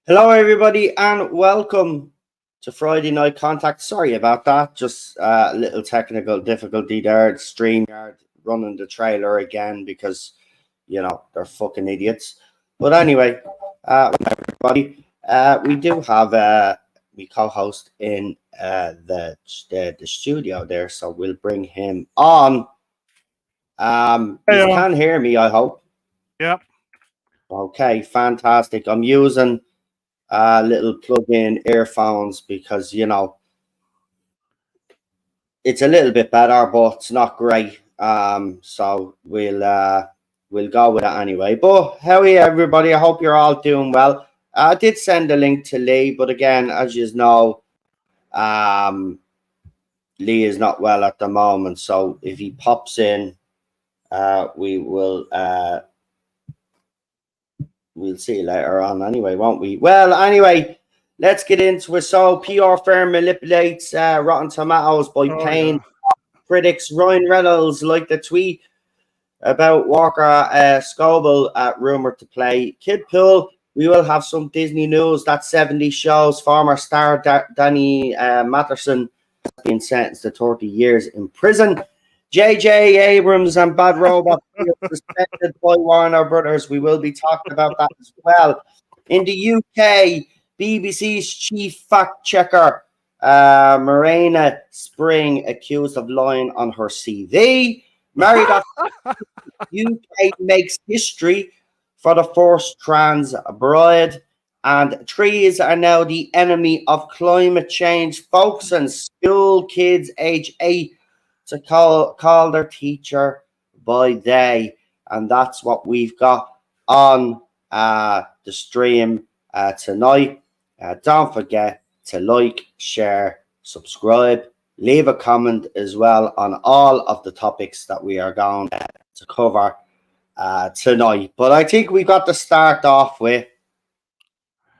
Hello, everybody, and welcome to Friday Night Contact. Sorry about that. Just a little technical difficulty there. StreamYard running the trailer again because, they're fucking idiots. But anyway, everybody, we do have we co-host in the studio there, so we'll bring him on. You can hear me, I hope. Yep. Okay, fantastic. I'm using little plug-in earphones because it's a little bit better, but it's not great. So we'll go with it anyway. But how are you, everybody? I hope you're all doing well. I did send a link to Lee, but again, as you know, Lee is not well at the moment. So if he pops in, we will we'll see later on anyway, won't we? Well, anyway, let's get into it. So, PR firm manipulates Rotten Tomatoes by paying critics. Ryan Reynolds liked the tweet about Walker Scobell rumored to play Kid Pool. We will have some Disney news. That 70 shows former star Danny Matheson has been sentenced to 30 years in prison. J.J. Abrams and Bad Robot suspended by Warner Brothers. We will be talking about that as well. In the UK, BBC's chief fact checker, Marina Spring, accused of lying on her CV. Married off UK makes history for the first trans bride. And trees are now the enemy of climate change. Folks and school kids age 8 to call their teacher by they, and that's what we've got on the stream tonight. Don't forget to like, share, subscribe, leave a comment as well on all of the topics that we are going to cover tonight. But I think we've got to start off with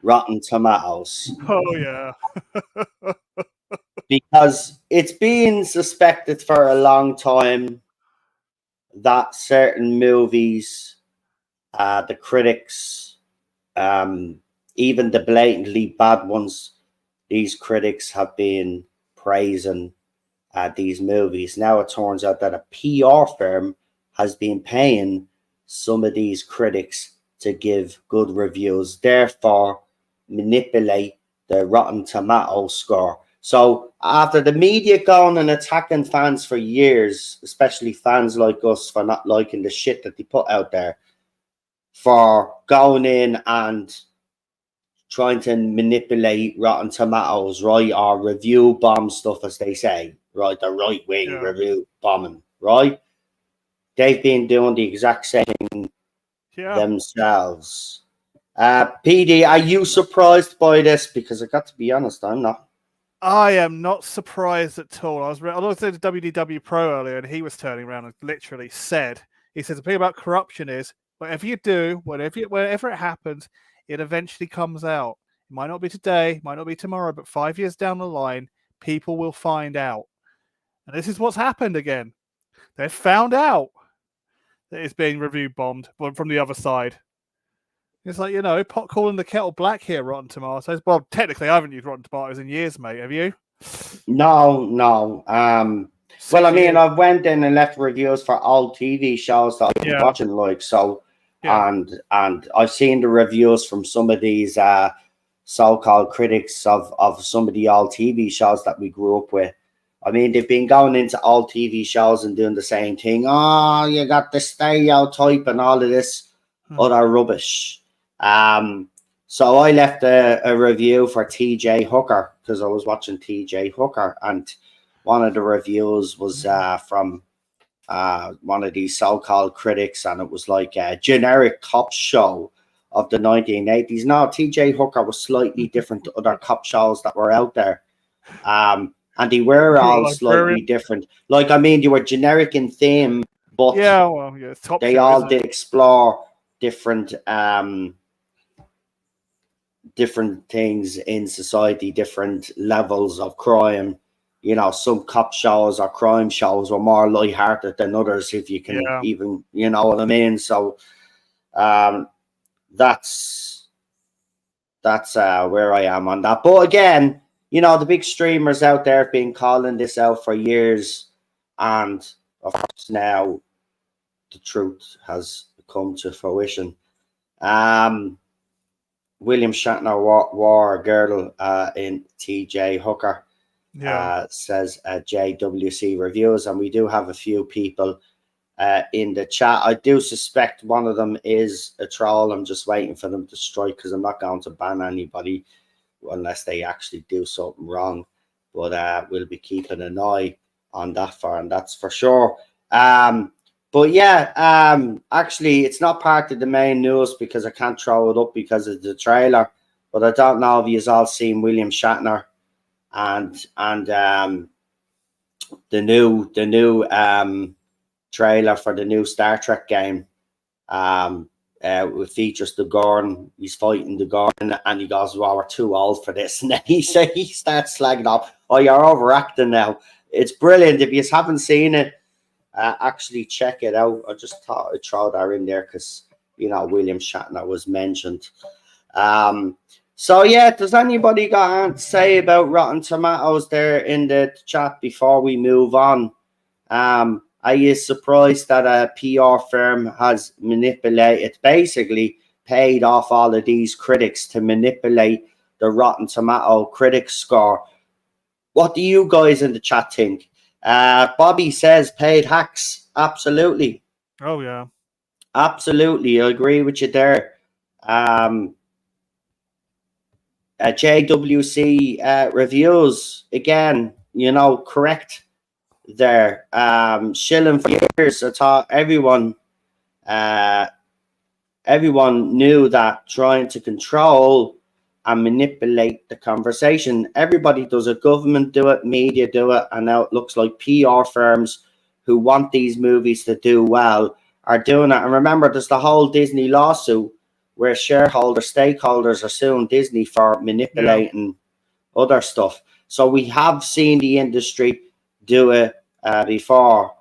Rotten Tomatoes. Oh yeah. Because it's been suspected for a long time that certain movies, the critics, even the blatantly bad ones, these critics have been praising these movies. Now it turns out that a PR firm has been paying some of these critics to give good reviews, therefore manipulate the Rotten Tomato score. So after the media going and attacking fans for years, especially fans like us for not liking the shit that they put out there, for going in and trying to manipulate Rotten Tomatoes, right, or review bomb stuff, as they say, right, the right-wing review bombing, right? They've been doing the exact same thing themselves. PD, are you surprised by this? Because I got to be honest, I'm not. I am not surprised at all. I was listening to WDW Pro earlier, and he was turning around and literally said, he says, the thing about corruption is, whatever you do, whenever it happens, it eventually comes out. It might not be today, might not be tomorrow, but 5 years down the line, people will find out. And this is what's happened again. They've found out that it's being review bombed from the other side. It's like, pot calling the kettle black here, Rotten Tomatoes. Well, technically, I haven't used Rotten Tomatoes in years, mate. Have you? No. Well, I mean, I went in and left reviews for old TV shows that I've been watching, like, so, and I've seen the reviews from some of these so-called critics of some of the old TV shows that we grew up with. I mean, they've been going into old TV shows and doing the same thing. Oh, you got the stereotype and all of this other rubbish. So I left a review for TJ Hooker because I was watching TJ Hooker, and one of the reviews was from one of these so-called critics, and it was like a generic cop show of the 1980s. No, TJ Hooker was slightly different to other cop shows that were out there. And they were all slightly different. Like, I mean, they were generic in theme, but they all did explore different different things in society, different levels of crime. Some cop shows or crime shows were more lighthearted than others, if you can even, you know what I mean? So that's that's where I am on that. But again, you know, the big streamers out there have been calling this out for years, and of course now the truth has come to fruition. William Shatner wore a girdle in TJ Hooker, says JWC Reviews, and we do have a few people in the chat. I do suspect one of them is a troll. I'm just waiting for them to strike because I'm not going to ban anybody unless they actually do something wrong. But we'll be keeping an eye on that and that's for sure. But yeah, actually, it's not part of the main news because I can't throw it up because of the trailer. But I don't know if you've all seen William Shatner and the new trailer for the new Star Trek game. It features the Gorn. He's fighting the Gorn, and he goes, "Well, we're too old for this." And then he starts slagging off, "Oh, you're overacting now." It's brilliant. If you haven't seen it, actually check it out. I just thought I'd throw that in there because, you know, William Shatner was mentioned. So yeah, does anybody got anything to say about Rotten Tomatoes there in the chat before we move on? Are you surprised that a PR firm has basically paid off all of these critics to manipulate the Rotten Tomato critics score? What do you guys in the chat think? Bobby says paid hacks. Absolutely. Oh, yeah. Absolutely. I agree with you there. JWC Reviews, again, you know, correct there. Shilling for years, I thought everyone knew that trying to control and manipulate the conversation. Everybody does it. Government do it, media do it, and now it looks like PR firms who want these movies to do well are doing it. And remember, there's the whole Disney lawsuit where stakeholders are suing Disney for manipulating other stuff. So we have seen the industry do it before.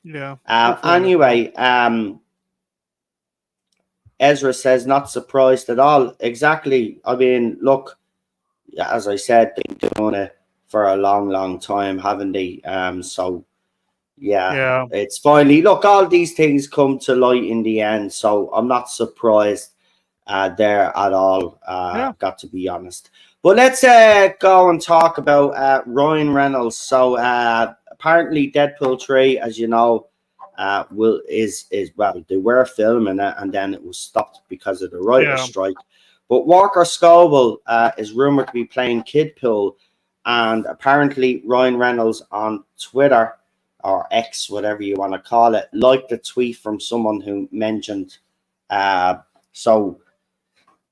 Yeah. Anyway, Ezra says not surprised at all. Exactly. I mean, look, as I said, they've been doing it for a long, long time, haven't they? So yeah, it's finally, look, all these things come to light in the end. So I'm not surprised there at all. Got to be honest. But let's go and talk about Ryan Reynolds. So apparently Deadpool 3, as you know, they were filming it and then it was stopped because of the writer's strike. But Walker Scobell is rumored to be playing Kidpool, and apparently Ryan Reynolds on Twitter or X, whatever you want to call it, liked a tweet from someone who mentioned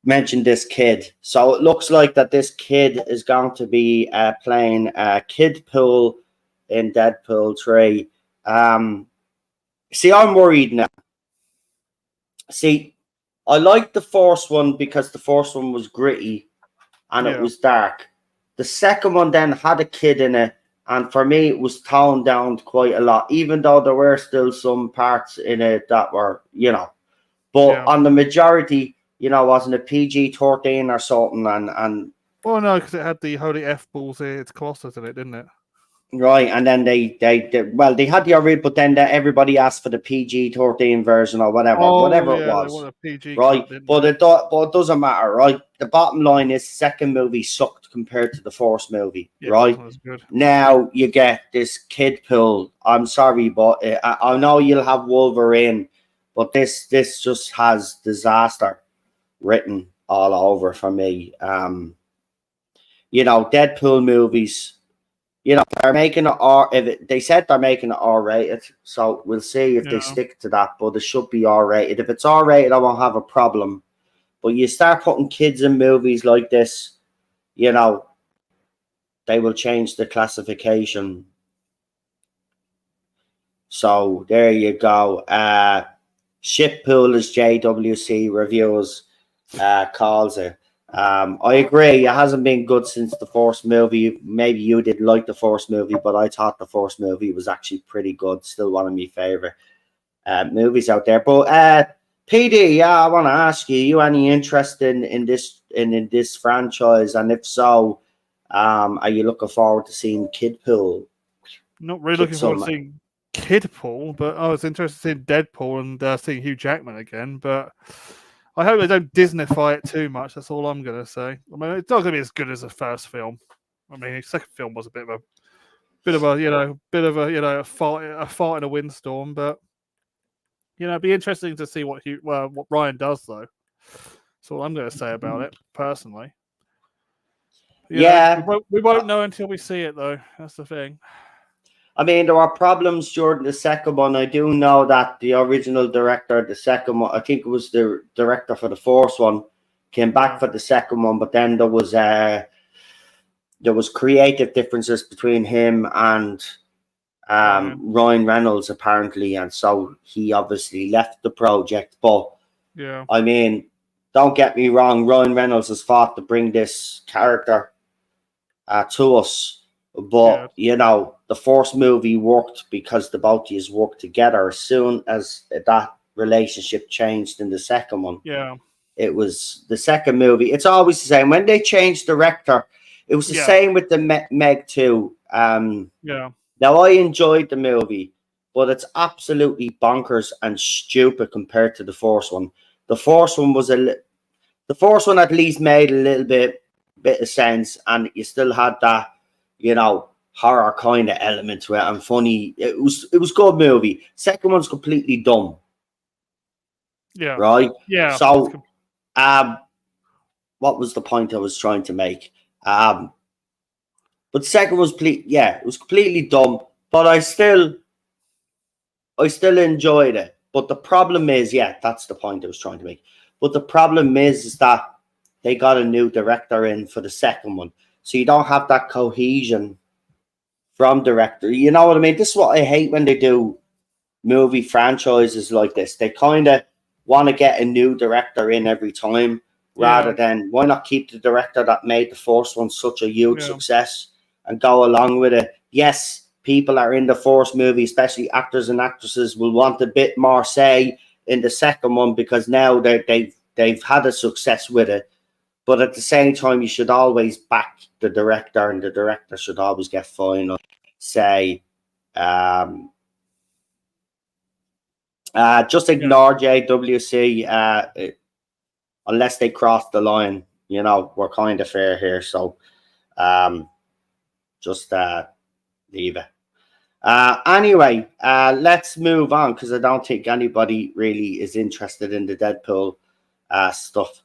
this kid. So it looks like that this kid is going to be playing Kidpool in Deadpool 3. See, I'm worried now. See, I liked the first one because the first one was gritty and it was dark. The second one then had a kid in it, and for me, it was toned down quite a lot, even though there were still some parts in it that were, you know, but on the majority, you know, wasn't it PG-13 or something? And well, no, because it had the holy F balls here, it's Colossus in it, didn't it? Right, and then they had the original, but then everybody asked for the PG-13 version or whatever it was. A PG right, cut, but it doesn't matter, right? The bottom line is, second movie sucked compared to the first movie, right? Good. Now you get this Kidpool. I'm sorry, but I know you'll have Wolverine, but this just has disaster written all over for me. You know, Deadpool movies. You know, they're making it they said they're making it R-rated, so we'll see if they stick to that, but it should be R-rated. If it's R-rated, I won't have a problem. But you start putting kids in movies like this, you know, they will change the classification. So there you go. Shitpool, as JWC Reviews calls it. I agree. It hasn't been good since the first movie. Maybe you did like the first movie, but I thought the first movie was actually pretty good. Still one of my favorite movies out there. But PD, yeah, I want to ask you, you any interest in this franchise, and if so, are you looking forward to seeing Kidpool? Not really looking forward to seeing Kidpool, but I was interested in Deadpool and seeing Hugh Jackman again. But I hope they don't Disneyfy it too much. That's all I'm going to say. I mean, it's not going to be as good as the first film. I mean, the second film was a bit of a fart in a windstorm. But it'd be interesting to see what Ryan does, though. That's all I'm going to say about it personally. We won't know until we see it, though. That's the thing. I mean, there were problems during the second one. I do know that the original director, the second one, I think it was the director for the first one, came back for the second one, but then there was creative differences between him and Ryan Reynolds, apparently, and so he obviously left the project. But yeah, I mean, don't get me wrong, Ryan Reynolds has fought to bring this character to us. But, the first movie worked because the both of you worked together. As soon as that relationship changed in the second one, it was the second movie. It's always the same. When they changed director, it was the same with the Meg 2. Now, I enjoyed the movie, but it's absolutely bonkers and stupid compared to the first one. The first one at least made a little bit of sense, and you still had that, horror kind of element to it and funny. It was a good movie. Second one's completely dumb. Yeah. Right? Yeah. So, what was the point I was trying to make? But second was it was completely dumb, but I still enjoyed it. But the problem is, that's the point I was trying to make. But the problem is that they got a new director in for the second one. So you don't have that cohesion from director. You know what I mean? This is what I hate when they do movie franchises like this. They kind of want to get a new director in every time rather than why not keep the director that made the first one such a huge success and go along with it. Yes, people are in the first movie, especially actors and actresses, will want a bit more say in the second one because now they've had a success with it. But at the same time, you should always back the director, and the director should always get final say. Just ignore JWC unless they cross the line. We're kind of fair here, so just leave it. Anyway, let's move on because I don't think anybody really is interested in the Deadpool stuff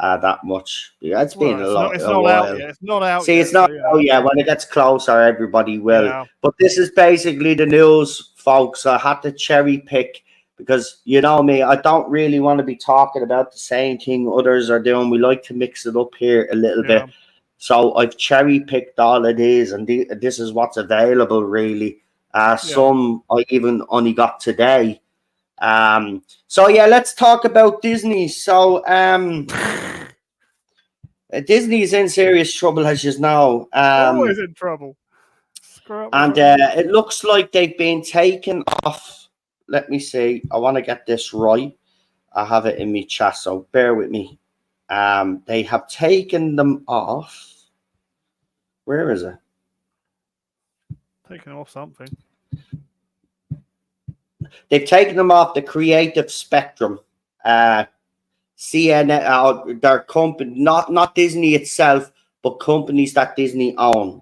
that much. It's been a while. It's not out yet. It's not out. See, it's not. Oh yeah, when it gets closer, everybody will. Yeah. But this is basically the news, folks. I had to cherry pick because you know me, I don't really want to be talking about the same thing others are doing. We like to mix it up here a little bit. So I've cherry picked all it is, and this is what's available really. Some I even only got today. So let's talk about Disney. So Disney's in serious trouble, as you know. Always in trouble. And it looks like they've been taken off. Let me see. I want to get this right. I have it in my chat, so bear with me. They have taken them off. Where is it? Taken off something. They've taken them off the creative spectrum. CNN, their company, not Disney itself, but companies that Disney own.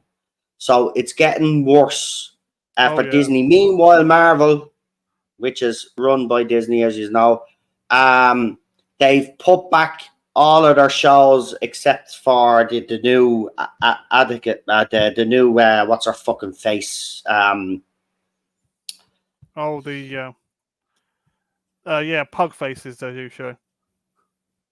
So it's getting worse for Disney. Meanwhile, Marvel, which is run by Disney, as you know, they've put back all of their shows except for the new Advocate, the new what's her fucking face? Pug Faces, the new show.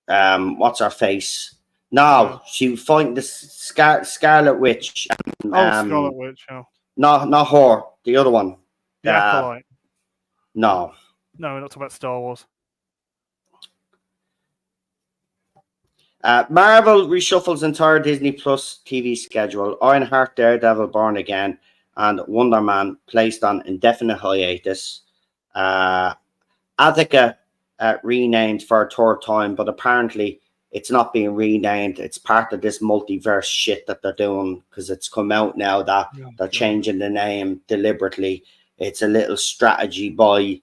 What's her face? No, she fighting the Scarlet Witch. Scarlet Witch. Oh. No, not her. The other one. The Acolyte. No, we're not talking about Star Wars. Marvel reshuffles entire Disney Plus TV schedule. Ironheart, Daredevil, Born Again, and Wonder Man placed on indefinite hiatus. Advocate renamed for a third time, but apparently it's not being renamed. It's part of this multiverse shit that they're doing because it's come out now that they're changing the name deliberately. It's a little strategy by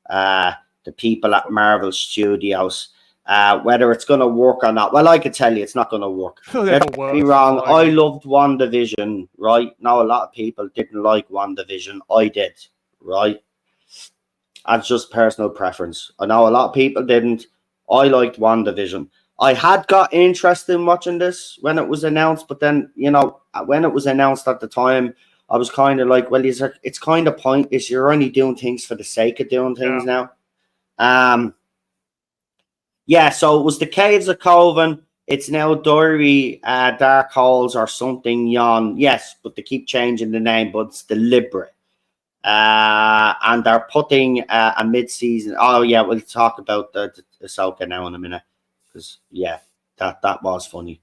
the people at Marvel Studios. Whether it's going to work or not, well, I can tell you it's not going to work. Let's be wrong. I loved WandaVision, right? Now, a lot of people didn't like WandaVision. I did, right? That's just personal preference. I know a lot of people didn't. I liked WandaVision. I had got interested in watching this when it was announced, but then, you know, when it was announced at the time, I was kind of like, well, it's kind of pointless. You're only doing things for the sake of doing things now. Yeah, so it was the Caves of Coven. It's now Diary Dark Halls or something yon. Yes, but they keep changing the name, but it's deliberate. And they're putting a mid-season. Oh, yeah, we'll talk about the Ahsoka now in a minute. Because, yeah, that was funny.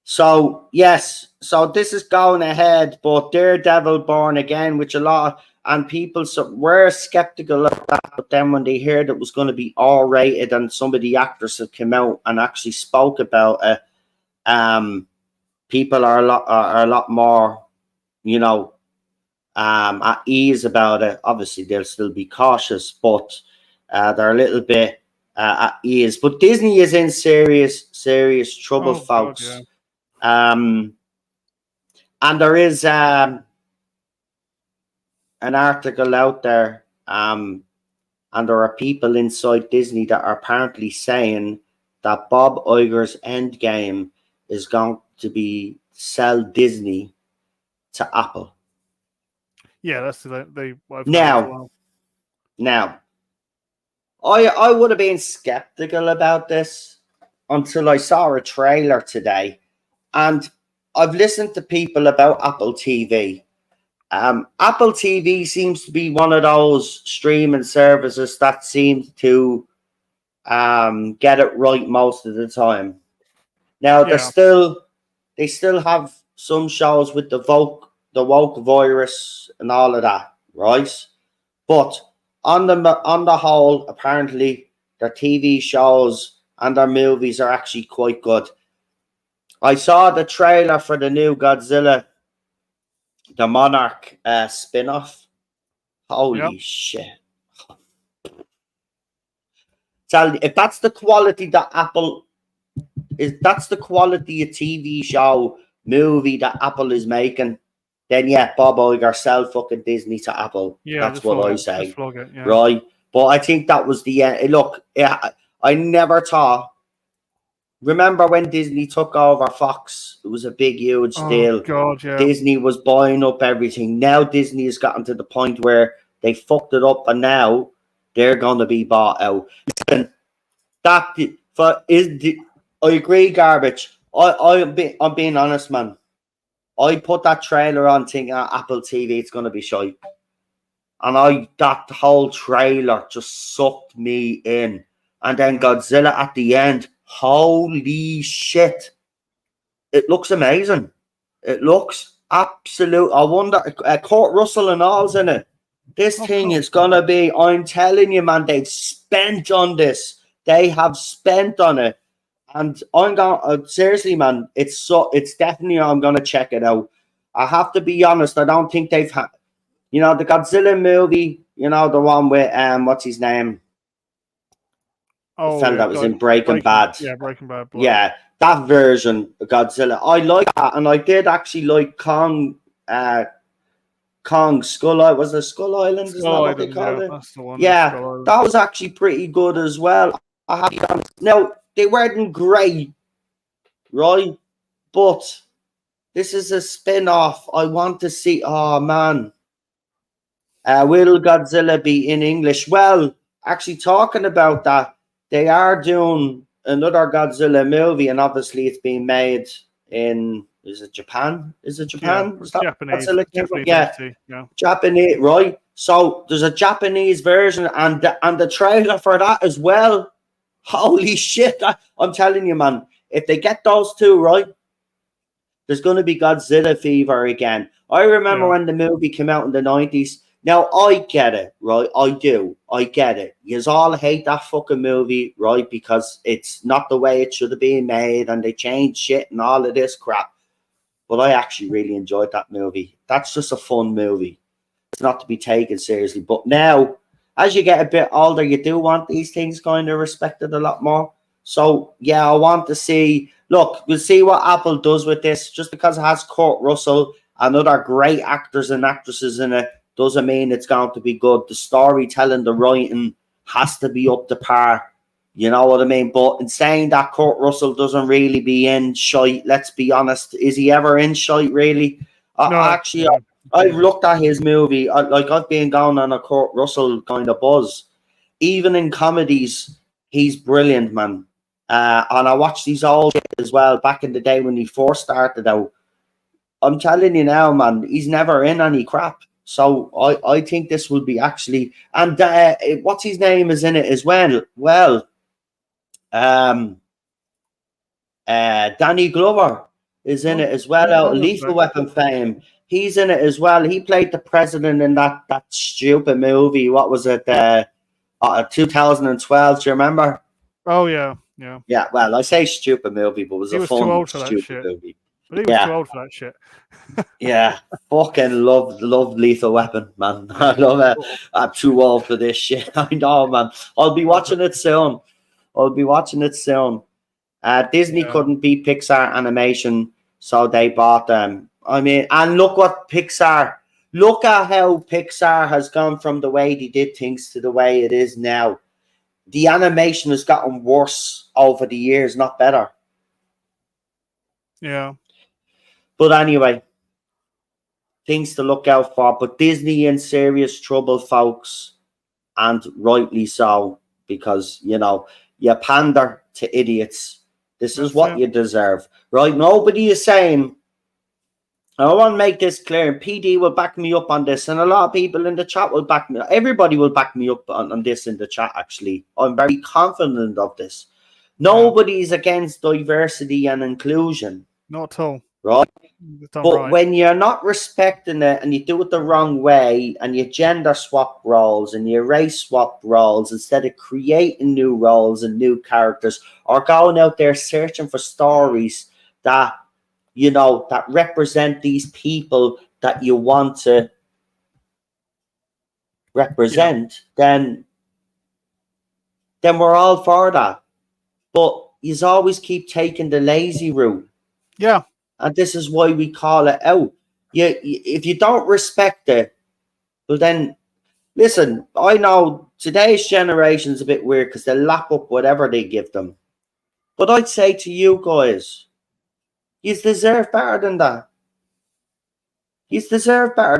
So, yes, so this is going ahead, but Daredevil Born Again, which a lot and people were skeptical of that, but then when they heard it was going to be R-rated and some of the actors have come out and actually spoke about it, people are a lot more, you know, at ease about it. Obviously, they'll still be cautious, but they're a little bit at ease. But Disney is in serious trouble, folks. God, yeah. And there is an article out there, and there are people inside Disney that are apparently saying that Bob Iger's Endgame is going to be sell Disney to Apple. Yeah, that's now. I would have been skeptical about this until I saw a trailer today, and I've listened to people about Apple TV. Apple TV seems to be one of those streaming services that seems to get it right most of the time. Now they still have some shows with the woke virus and all of that, right? But on the whole, apparently their TV shows and their movies are actually quite good. I saw the trailer for the new Godzilla, the Monarch spin-off. Holy shit. If that's the quality that Apple is, that's the quality of TV show, movie that Apple is making, then yeah, Bob Iger sell fucking Disney to Apple. Yeah, that's what I say. Right? But I think that was the end. Look, I never thought. Remember when Disney took over Fox? It was a big, huge deal. God, yeah. Disney was buying up everything. Now Disney has gotten to the point where they fucked it up, and now they're going to be bought out. Listen, I agree, garbage. I'm being honest, man. I put that trailer on thinking Apple TV, it's going to be shite. And that whole trailer just sucked me in. And then Godzilla at the end. Holy shit. It looks amazing. It looks absolute. I wonder, Kurt Russell and all's in it. This thing is going to be, I'm telling you, man, they've spent on this. They have spent on it. And I'm going seriously, man, it's definitely, I'm going to check it out. I have to be honest, I don't think they've had, you know, the Godzilla movie, you know, the one with, what's his name? The fella that was in Breaking Bad. Yeah, Breaking Bad. Blood. Yeah, that version of Godzilla. I like that, and I did actually like Kong Skull Island. Was it Skull Island? Is that what they called it? That's the one. Yeah, that was actually pretty good as well. I have to be honest. Now, they weren't great, right? But this is a spin-off. I want to see. Oh man, will Godzilla be in English? Well, actually, talking about that, they are doing another Godzilla movie, and obviously, it's being made in. Is it Japan? Is it Japan? Yeah, Japanese. Japanese, right? So there's a Japanese version, and the trailer for that as well. Holy shit! I'm telling you, man. If they get those two right, there's going to be Godzilla fever again. I remember when the movie came out in the 90s. Now, I get it, right? I do. I get it. You all hate that fucking movie, right? Because it's not the way it should have been made and they changed shit and all of this crap. But I actually really enjoyed that movie. That's just a fun movie. It's not to be taken seriously. But now, as you get a bit older, you do want these things kind of respected a lot more. So, yeah, I want to see... Look, we'll see what Apple does with this. Just because it has Kurt Russell and other great actors and actresses in it doesn't mean it's going to be good. The storytelling, the writing has to be up to par. You know what I mean? But in saying that, Kurt Russell doesn't really be in shite, let's be honest. Is he ever in shite, really? No, Actually, I've looked at his movie. I've been going on a Kurt Russell kind of buzz. Even in comedies, he's brilliant, man. And I watched these old as well back in the day when he first started out. I'm telling you now, man, he's never in any crap. So I think this will be actually... And what's his name is in it as well? Well, Danny Glover is in it as well, out of Lethal Weapon fame. He's in it as well. He played the president in that stupid movie. What was it? 2012. Do you remember? Oh, yeah. Yeah. Yeah, well, I say stupid movie, but it was a fun, stupid movie. But he was too old for that shit. Yeah, fucking love Lethal Weapon, man. I love it. I'm too old for this shit. I know, man. I'll be watching it soon. Disney couldn't beat Pixar animation, so they bought them. I mean, and look at how Pixar has gone from the way they did things to the way it is now. The animation has gotten worse over the years, not better. Yeah. But anyway, things to look out for. But Disney in serious trouble, folks, and rightly so, because, you pander to idiots. This is what you deserve, right? Nobody is saying... I want to make this clear, and PD will back me up on this, and a lot of people in the chat will back me up. Everybody will back me up on this in the chat, actually. I'm very confident of this. Nobody's against diversity and inclusion. Not at all. Right? But when you're not respecting it and you do it the wrong way and you gender swap roles and you race swap roles instead of creating new roles and new characters or going out there searching for stories that that represent these people that you want to represent, then we're all for that. But you always keep taking the lazy route. Yeah. And this is why we call it out. If you don't respect it, well then, listen, I know today's generation is a bit weird because they lap up whatever they give them. But I'd say to you guys, you deserve better than that. You deserve better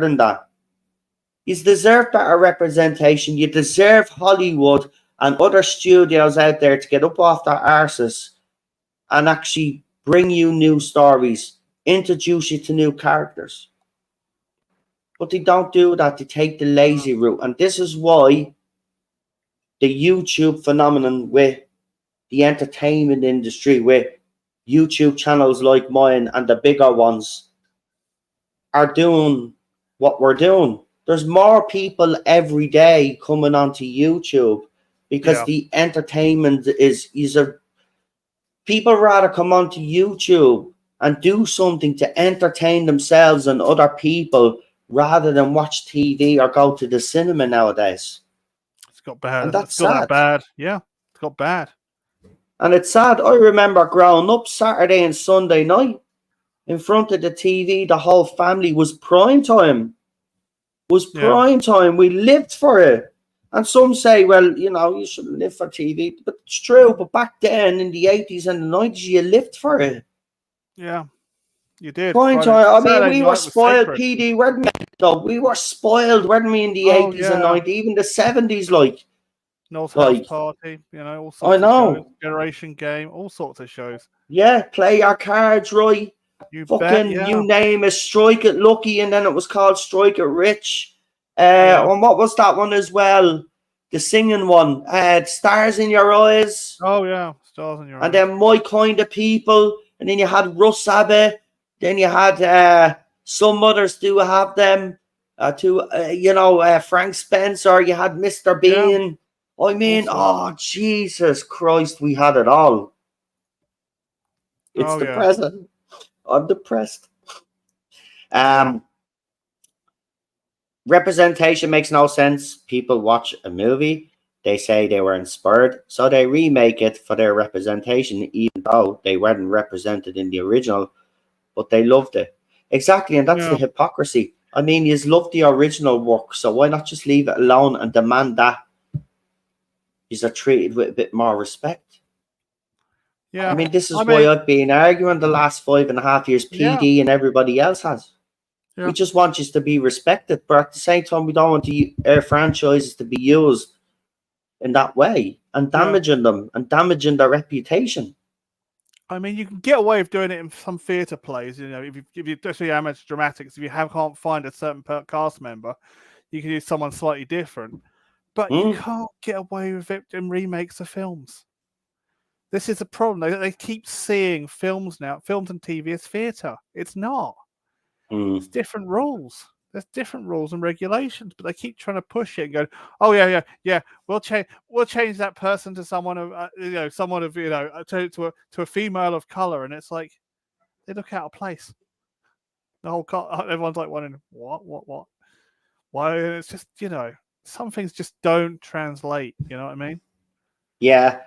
representation. You deserve Hollywood and other studios out there to get up off their arses and actually bring you new stories, introduce you to new characters. But they don't do that. They take the lazy route. And this is why the YouTube phenomenon with the entertainment industry, with YouTube channels like mine and the bigger ones are doing what we're doing. There's more people every day coming onto YouTube because the entertainment is people rather come onto YouTube and do something to entertain themselves and other people rather than watch TV or go to the cinema nowadays. It's got bad. And that's sad. Bad. Yeah, it's got bad. And it's sad. I remember growing up Saturday and Sunday night in front of the TV. The whole family was prime time. Time. We lived for it. And some say, well, you shouldn't live for TV. But it's true. But back then in the 80s and the 90s, you lived for it. Yeah, you did. Prime time. I mean, we were spoiled, PD, weren't we? No, we were spoiled, weren't we, in the 80s and 90s, even the 70s, like. North House Party, all sorts of shows. Generation Game, all sorts of shows. Yeah, play your cards right. You name it, Strike It Lucky, and then it was called Strike It Rich. And what was that one as well? The singing one. Stars in Your Eyes. Oh yeah, Stars in Your Eyes. And then My Kind of People. And then you had Russ Abbott. Then you had some others do have them. Frank Spencer. You had Mr. Yeah. Bean. I mean, Also. oh Jesus Christ, we had it all. It's Oh, yeah. depressing. I'm depressed. Representation makes no sense. People watch a movie, they say they were inspired, so they remake it for their representation, even though they weren't represented in the original, but they loved it. Exactly, and that's the Yeah. hypocrisy. I mean, you love the original work, so why not just leave it alone and demand that you're treated with a bit more respect? Yeah. I mean, this is why I've been arguing the last 5.5 years, PD and everybody else has. Yeah. We just want you to be respected, but at the same time, we don't want our franchises to be used in that way and damaging them and damaging their reputation. I mean, you can get away with doing it in some theatre plays. If you especially amateur dramatics, if you can't find a certain cast member, you can use someone slightly different. But you can't get away with it in remakes of films. This is a problem. They keep seeing films now, films and TV as theatre. It's not. It's different rules. There's different rules and regulations, but they keep trying to push it and go, "Oh yeah. We'll change that person to someone of to a female of color," and it's like they look out of place. The whole everyone's like wondering what, why? It's just some things just don't translate. You know what I mean? Yeah.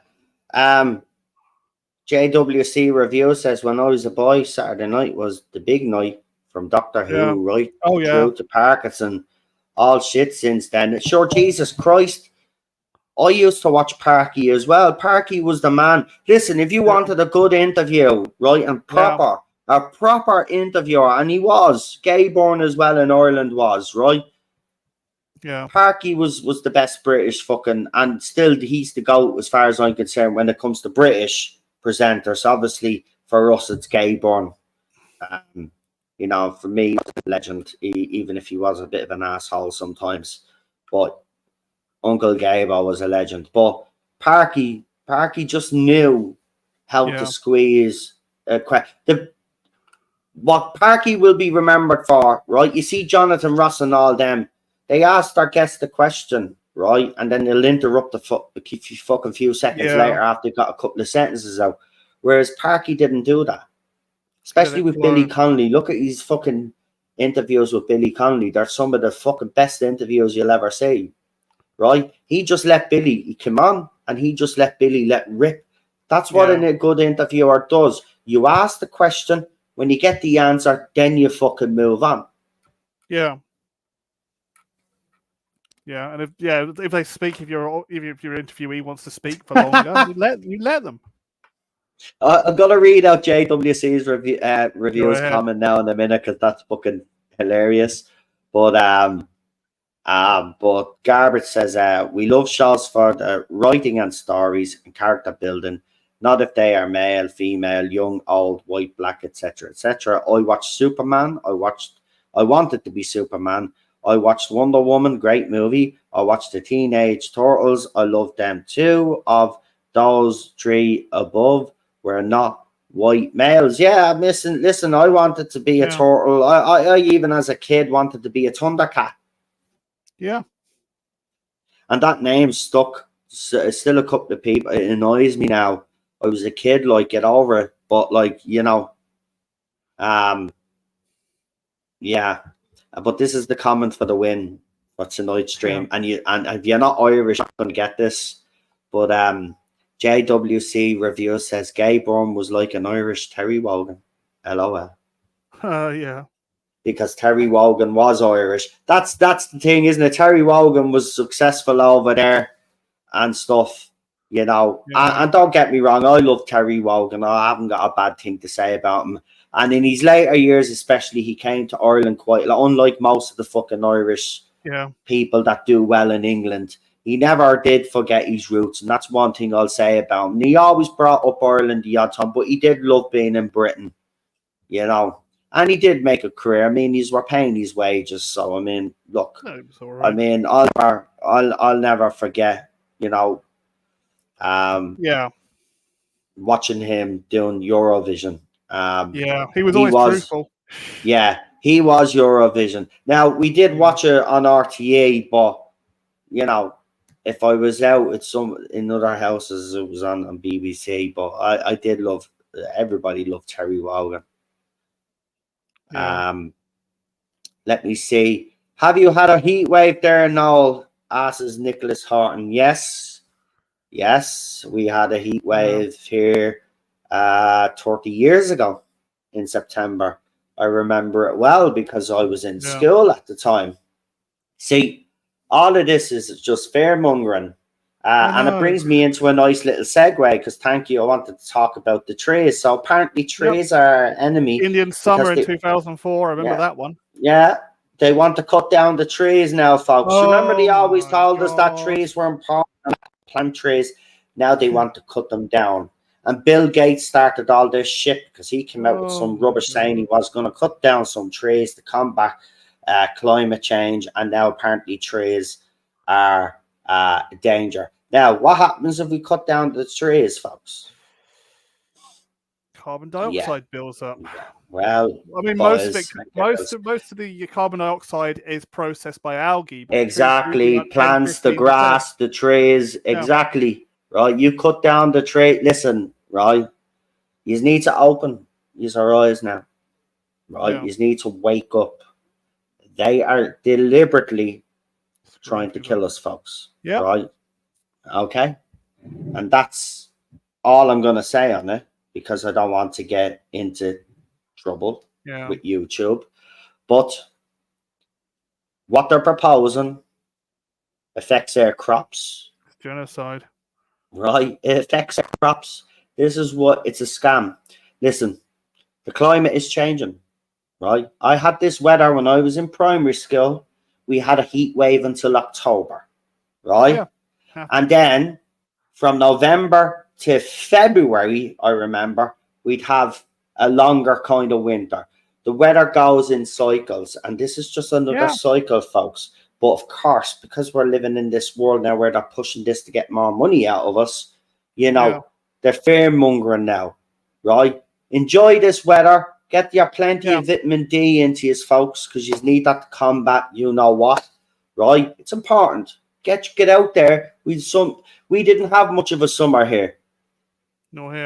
JWC Review says, when I was a boy, Saturday night was the big night, from Doctor Who right through to Parkinson. All shit since then. Sure, Jesus Christ. I used to watch Parky as well. Parky was the man. Listen, if you wanted a good interview, right, and a proper interviewer, and he was, Gayborn as well in Ireland was, right? Yeah. Parky was the best British fucking, and still he's the GOAT as far as I'm concerned when it comes to British presenters. Obviously, for us, it's Gayborn. For me, he's a legend, even if he was a bit of an asshole sometimes. But Uncle Gabo was a legend. But Parky just knew how to squeeze what Parky will be remembered for, right? You see Jonathan Ross and all them, they asked our guest a question, right? And then they'll interrupt the fucking few seconds later after they've got a couple of sentences out. Whereas Parky didn't do that. Especially with Billy Connolly. Look at his fucking interviews with Billy Connolly. They're some of the fucking best interviews you'll ever see. Right? He just let Billy come on and he just let Billy let rip. That's what a good interviewer does. You ask the question, when you get the answer, then you fucking move on. Yeah. Yeah, and if they speak, if your interviewee wants to speak for longer, you let them. I'm gonna read out JWC's reviews comment now in a minute because that's fucking hilarious. But Garbage says we love shows for the writing and stories and character building, not if they are male, female, young, old, white, black, etc., etc. I watched Superman. I wanted to be Superman. I watched Wonder Woman, great movie. I watched the Teenage Turtles. I loved them too. Of those three above were not white males. Yeah, listen, I wanted to be a turtle. I even as a kid wanted to be a Thundercat. Yeah. And that name stuck. Still a couple of people. It annoys me now. I was a kid, get over it. But yeah. But this is the comment for the win for tonight's stream. And if you're not Irish, you're gonna get this. But JWC Review says Gayborn was like an Irish Terry Wogan. LOL. Yeah. Because Terry Wogan was Irish. That's the thing, isn't it? Terry Wogan was successful over there and stuff, And don't get me wrong, I love Terry Wogan. I haven't got a bad thing to say about him. And in his later years, especially, he came to Ireland quite a lot, unlike most of the fucking Irish people that do well in England. He never did forget his roots, and that's one thing I'll say about him. And he always brought up Ireland the odd time, but he did love being in Britain, And he did make a career. I mean, he's were paying his wages, so I mean, look, I mean, I'll never forget, watching him doing Eurovision. He was always truthful. Yeah, He was Eurovision. Now, we did watch it on RTE, but, you know, if I was out at in other houses, it was on BBC. But I did love, everybody loved Terry Wogan. Yeah. Let me see. Have you had a heat wave there, Noel? Asks Nicholas Horton. Yes. Yes, we had a heat wave here 30 years ago in September. I remember it well because I was in school at the time. See, all of this is just fear-mongering. And it brings me into a nice little segue because, thank you, I wanted to talk about the trees. So apparently trees are our enemy. Indian summer in 2004, I remember that one. Yeah, they want to cut down the trees now, folks. Remember they always told us that trees were important, plant trees. Now they want to cut them down. And Bill Gates started all this shit because he came out with some rubbish saying he was going to cut down some trees to combat climate change. And now apparently trees are a danger. Now, what happens if we cut down the trees, folks? Carbon dioxide builds up. Well, I mean, most of the carbon dioxide is processed by algae. Exactly. Plants, the grass, the trees. Exactly. Right. You cut down the tree. Listen, right. You need to open your eyes now. Right. You need to wake up. They are deliberately trying to kill us, folks. Yeah. Right. Okay. And that's all I'm going to say on it because I don't want to get into trouble with YouTube. But what they're proposing affects their crops. Genocide. Right? It affects their crops. This is what it's a scam. Listen, the climate is changing. Right? I had this weather when I was in primary school. We had a heat wave until October. Right? Yeah. And then from November to February, I remember, we'd have a longer kind of winter. The weather goes in cycles, and this is just another cycle, folks. But of course, because we're living in this world now where they're pushing this to get more money out of us, you know, they're fear-mongering now, right? Enjoy this weather. Get your plenty of vitamin D into you, folks, because you need that to combat you know what, right? It's important. Get out there. We didn't have much of a summer here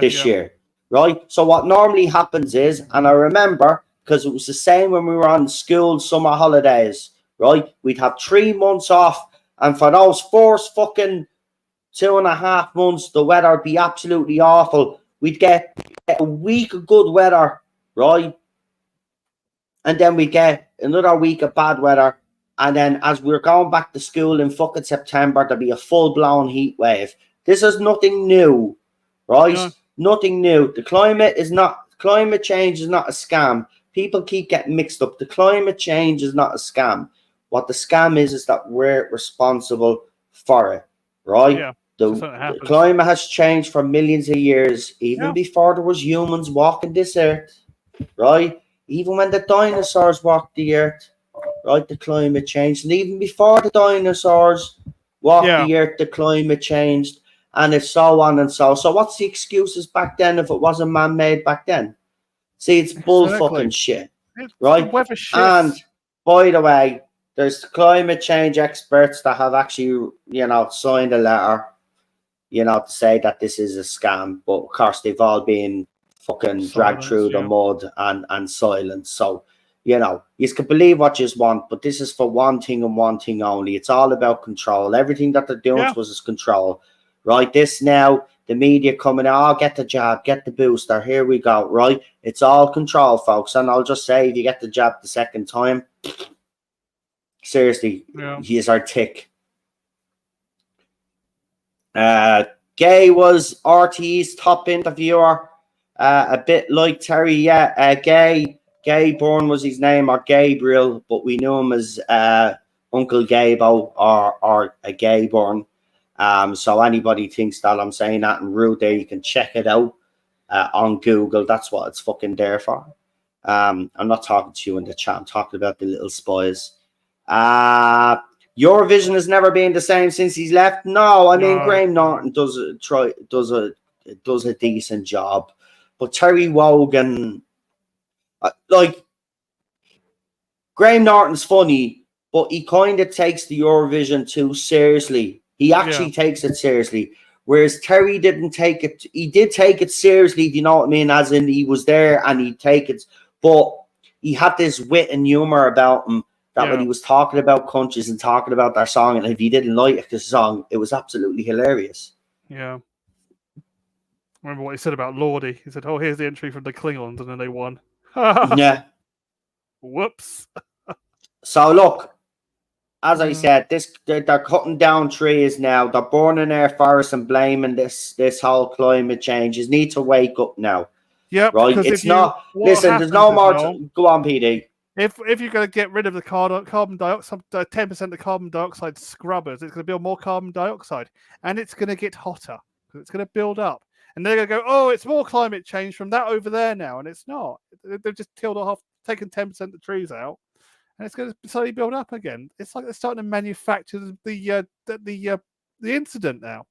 this year, right? So what normally happens is, and I remember, because it was the same when we were on school summer holidays, right? We'd have 3 months off, and for those first fucking 2.5 months, the weather would be absolutely awful. We'd get a week of good weather, right? And then we get another week of bad weather. And then as we're going back to school in fucking September, there'll be a full-blown heat wave. This is nothing new, right? Yeah. Nothing new. Climate change is not a scam. People keep getting mixed up. The climate change is not a scam. What the scam is that we're responsible for it, right? Yeah. The climate has changed for millions of years, even before there was humans walking this earth, right? Even when the dinosaurs walked the earth, right? The climate changed. And even before the dinosaurs walked the earth, the climate changed. And if so on and so. So what's the excuses back then if it wasn't man-made back then? See, it's bull fucking shit, right? And by the way, there's climate change experts that have actually, signed a letter, to say that this is a scam. But of course, they've all been fucking dragged through the mud and silenced. So, you can believe what you want, but this is for one thing and one thing only. It's all about control. Everything that they're doing to us is control. Right, this now, the media coming out, get the jab, get the booster, here we go, right? It's all control, folks. And I'll just say, if you get the jab the second time, seriously, he's our tick. Gay was RT's top interviewer, a bit like Terry, Gay Bourne was his name, or Gabriel, but we knew him as Uncle Gabo or a Gay Bourne. So anybody thinks that I'm saying that and rude there, you can check it out on Google. That's what it's fucking there for. I'm not talking to you in the chat. I'm talking about the little spies. Eurovision has never been the same since he's left. No, I mean Graham Norton does a decent job, but Terry Wogan, Graham Norton's funny, but he kind of takes the Eurovision too seriously. He actually takes it seriously. Whereas Terry didn't take it. He did take it seriously, do you know what I mean? As in, he was there and he'd take it. But he had this wit and humor about him that when he was talking about countries and talking about their song, and if he didn't like the song, it was absolutely hilarious. Yeah. Remember what he said about Lordy? He said, "Oh, here's the entry from the Klingons," and then they won. Yeah. Whoops. So look, as I said, they're cutting down trees now. They're burning their forests and blaming this whole climate change. You need to wake up now. Yeah, right. It's not. Listen, there's no more. Go on, PD. If you're going to get rid of the carbon dioxide, 10% of carbon dioxide scrubbers, it's going to build more carbon dioxide, and it's going to get hotter because it's going to build up. And they're going to go, oh, it's more climate change from that over there now, and it's not. They've just killed off, taken 10% of the trees out, and it's going to slowly build up again. It's like they're starting to manufacture the incident now.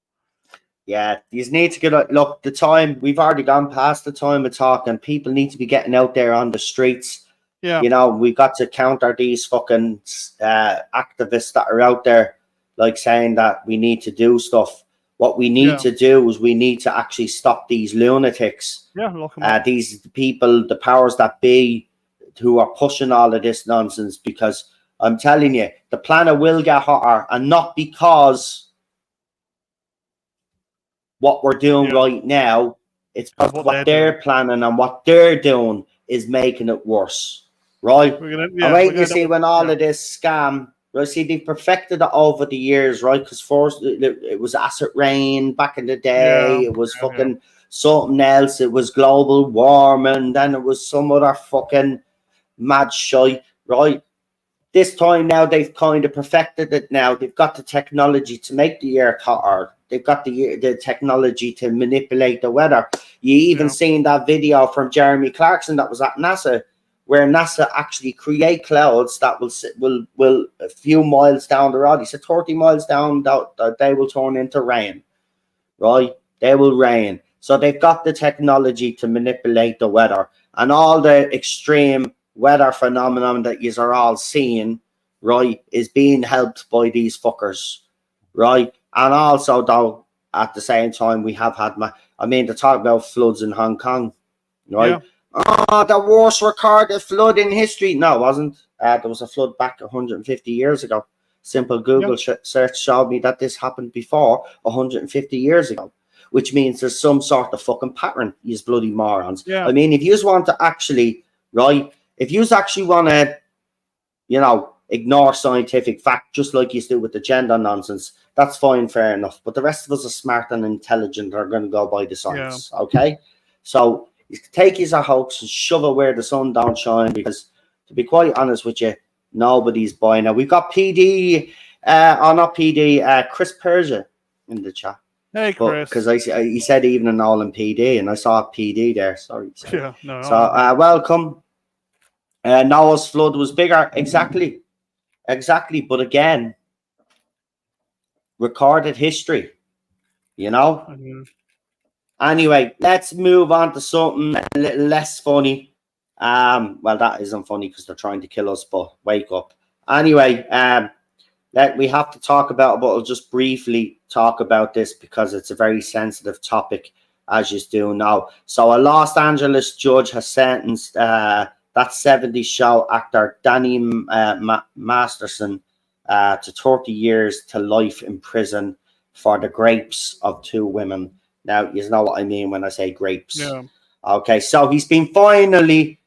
Yeah, you need to get look. The time we've already gone past the time of talking. People need to be getting out there on the streets. Yeah, you know, we got to counter these fucking activists that are out there, like saying that we need to do stuff. What we need to do is we need to actually stop these lunatics. Yeah, lock them up. These people, the powers that be, who are pushing all of this nonsense. Because I'm telling you, the planet will get hotter, and not because what we're doing right now. It's what they're planning and what they're doing is making it worse. Right? I'm waiting to see when all of this scam, right? See, they've perfected it over the years, right? Because first it was acid rain back in the day, it was fucking something else, it was global warming, then it was some other fucking mad shite, right? This time now they've kind of perfected it now. They've got the technology to make the earth hotter. They've got the technology to manipulate the weather. You even seen that video from Jeremy Clarkson that was at NASA, where NASA actually create clouds that will a few miles down the road. He said 30 miles down, that they will turn into rain, right? They will rain. So they've got the technology to manipulate the weather, and all the extreme weather phenomenon that you are all seeing, right, is being helped by these fuckers, right? And also, though, at the same time, we have had, they talk about floods in Hong Kong, right? Yeah. Oh, the worst recorded flood in history. No, it wasn't. There was a flood back 150 years ago. Simple Google search showed me that this happened before 150 years ago, which means there's some sort of fucking pattern, you bloody morons. Yeah. I mean, if you just want to actually, right, if you actually want to, you know, ignore scientific fact, just like you do with the gender nonsense, that's fine, fair enough. But the rest of us are smart and intelligent, are going to go by the science, okay? So you can take his hoax and shove it where the sun don't shine, because to be quite honest with you, nobody's buying it. We've got PD, not PD, Chris Persia in the chat. Hey, Chris. Because he said evening all in PD, and I saw PD there. Sorry. Yeah, no. So welcome. Noah's flood was bigger. Exactly. But again, recorded history, you know? Mm-hmm. Anyway, let's move on to something a little less funny. Well, that isn't funny because they're trying to kill us, but wake up. Anyway, that we have to talk about, but I'll just briefly talk about this because it's a very sensitive topic, as you do now. So a Los Angeles judge has sentenced that 70s show actor Danny Masterson to 30 years to life in prison for the rapes of 2 women. Now, you know what I mean when I say grapes. Yeah. Okay, so he's been finally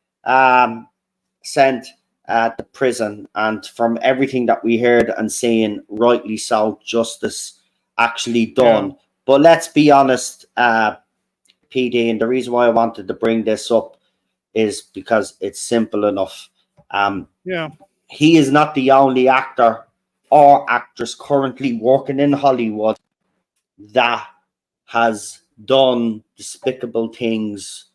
sent to prison, and from everything that we heard and seen, rightly so, justice actually done. Yeah. But let's be honest, PD, and the reason why I wanted to bring this up is because it's simple enough. He is not the only actor or actress currently working in Hollywood that has done despicable things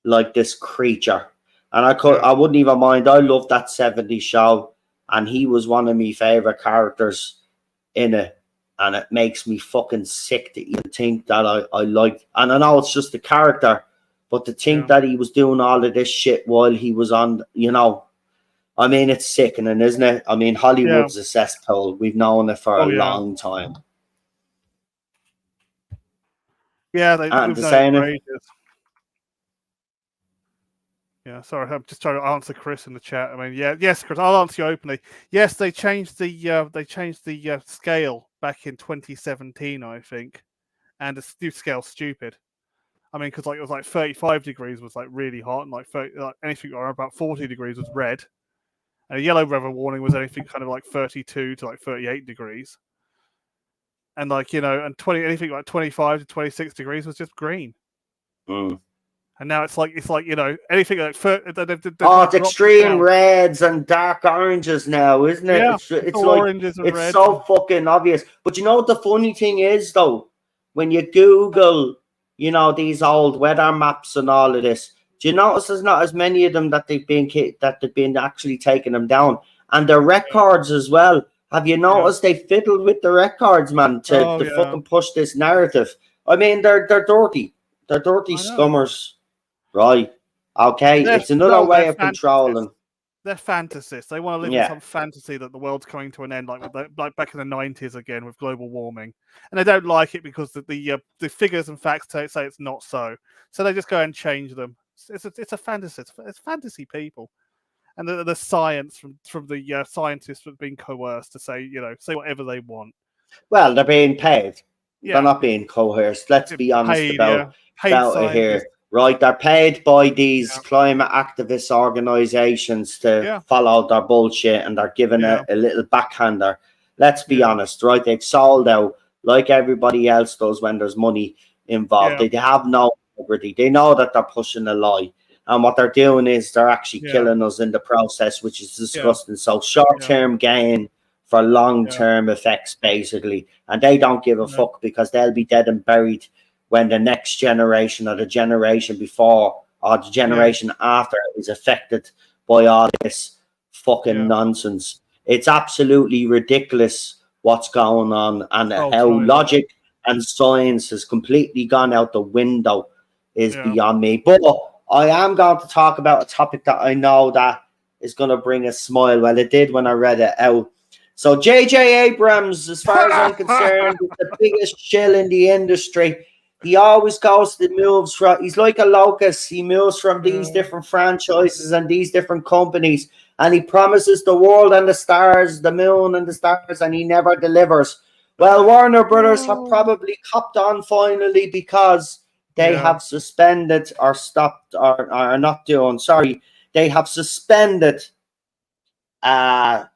like this creature. And I wouldn't even mind. I love that 70s show, and he was one of my favorite characters in it. And it makes me fucking sick to even think that I like. And I know it's just the character, but to think that he was doing all of this shit while he was on, you know, I mean, it's sickening, isn't it? I mean, Hollywood's a cesspool. We've known it for a long time. Yeah, we've known it for ages. Yeah, sorry, I'm just trying to answer Chris in the chat. I mean, yes, Chris, I'll answer you openly. Yes, they changed the scale back in 2017, I think, and the new scale's stupid. I mean, because like it was like 35 degrees was like really hot, and like anything around about 40 degrees was red, and a yellow weather warning was anything kind of like 32 to like 38 degrees, and like and anything like 25 to 26 degrees was just green. Mm. And now it's like anything like it's extreme reds and dark oranges now, isn't it? Yeah, it's oranges like it's so fucking obvious. But you know what the funny thing is though, when you Google, these old weather maps and all of this, do you notice there's not as many of them that they've been actually taking them down, and the records as well. Have you noticed they fiddled with the records, man, to fucking push this narrative? I mean, they're dirty. They're dirty scummers. Right. Okay. It's another way of controlling. They're fantasists. They want to live in some fantasy that the world's coming to an end, like back in the 90s again with global warming, and they don't like it because the figures and facts say it's not so. So they just go and change them. It's a fantasy. It's fantasy people, and the science from the scientists have been coerced to say whatever they want. Well, they're being paid. They're not being coerced. Let's be honest about it here. Right, they're paid by these climate activist organizations to follow their bullshit, and they're given a little backhander. Let's be honest, right? They've sold out like everybody else does when there's money involved. They have no integrity. They know that they're pushing a lie, and what they're doing is they're actually killing us in the process, which is disgusting. So short-term gain for long-term effects, basically, and they don't give a fuck because they'll be dead and buried when the next generation or the generation before or the generation after is affected by all this fucking nonsense. It's absolutely ridiculous what's going on, and how logic and science has completely gone out the window is beyond me. But I am going to talk about a topic that I know that is going to bring a smile. Well, it did when I read it out. So J.J. Abrams, as far as I'm concerned, is the biggest shill in the industry. He always goes to moves from, he's like a locust. He moves from these different franchises and these different companies, and he promises the world and the stars, the moon and the stars, and he never delivers. Well, Warner Brothers have probably copped on finally because they have suspended or stopped or are not doing, they have suspended Bad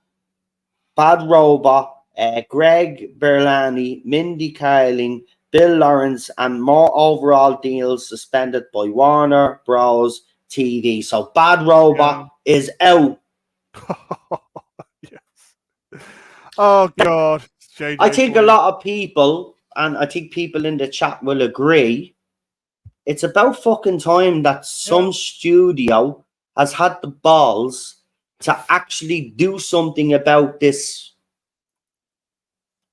Robot, Greg Berlanti, Mindy Kaling, Bill Lawrence, and more overall deals suspended by Warner Bros. TV. So Bad Robot is out. Oh, God. I think a lot of people, and I think people in the chat will agree, it's about fucking time that some studio has had the balls to actually do something about this.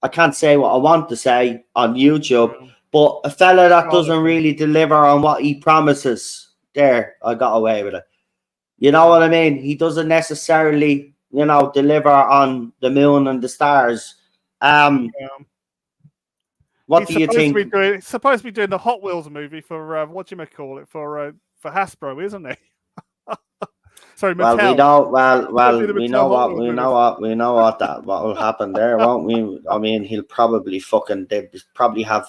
I can't say what I want to say on YouTube, but a fella that doesn't really deliver on what he promises, there, I got away with it. You know what I mean? He doesn't necessarily, deliver on the moon and the stars. What do you think? He's supposed to be doing the Hot Wheels movie for for Hasbro, isn't he? Sorry, Mattel. We know what will happen there, won't we? I mean, he'll probably have.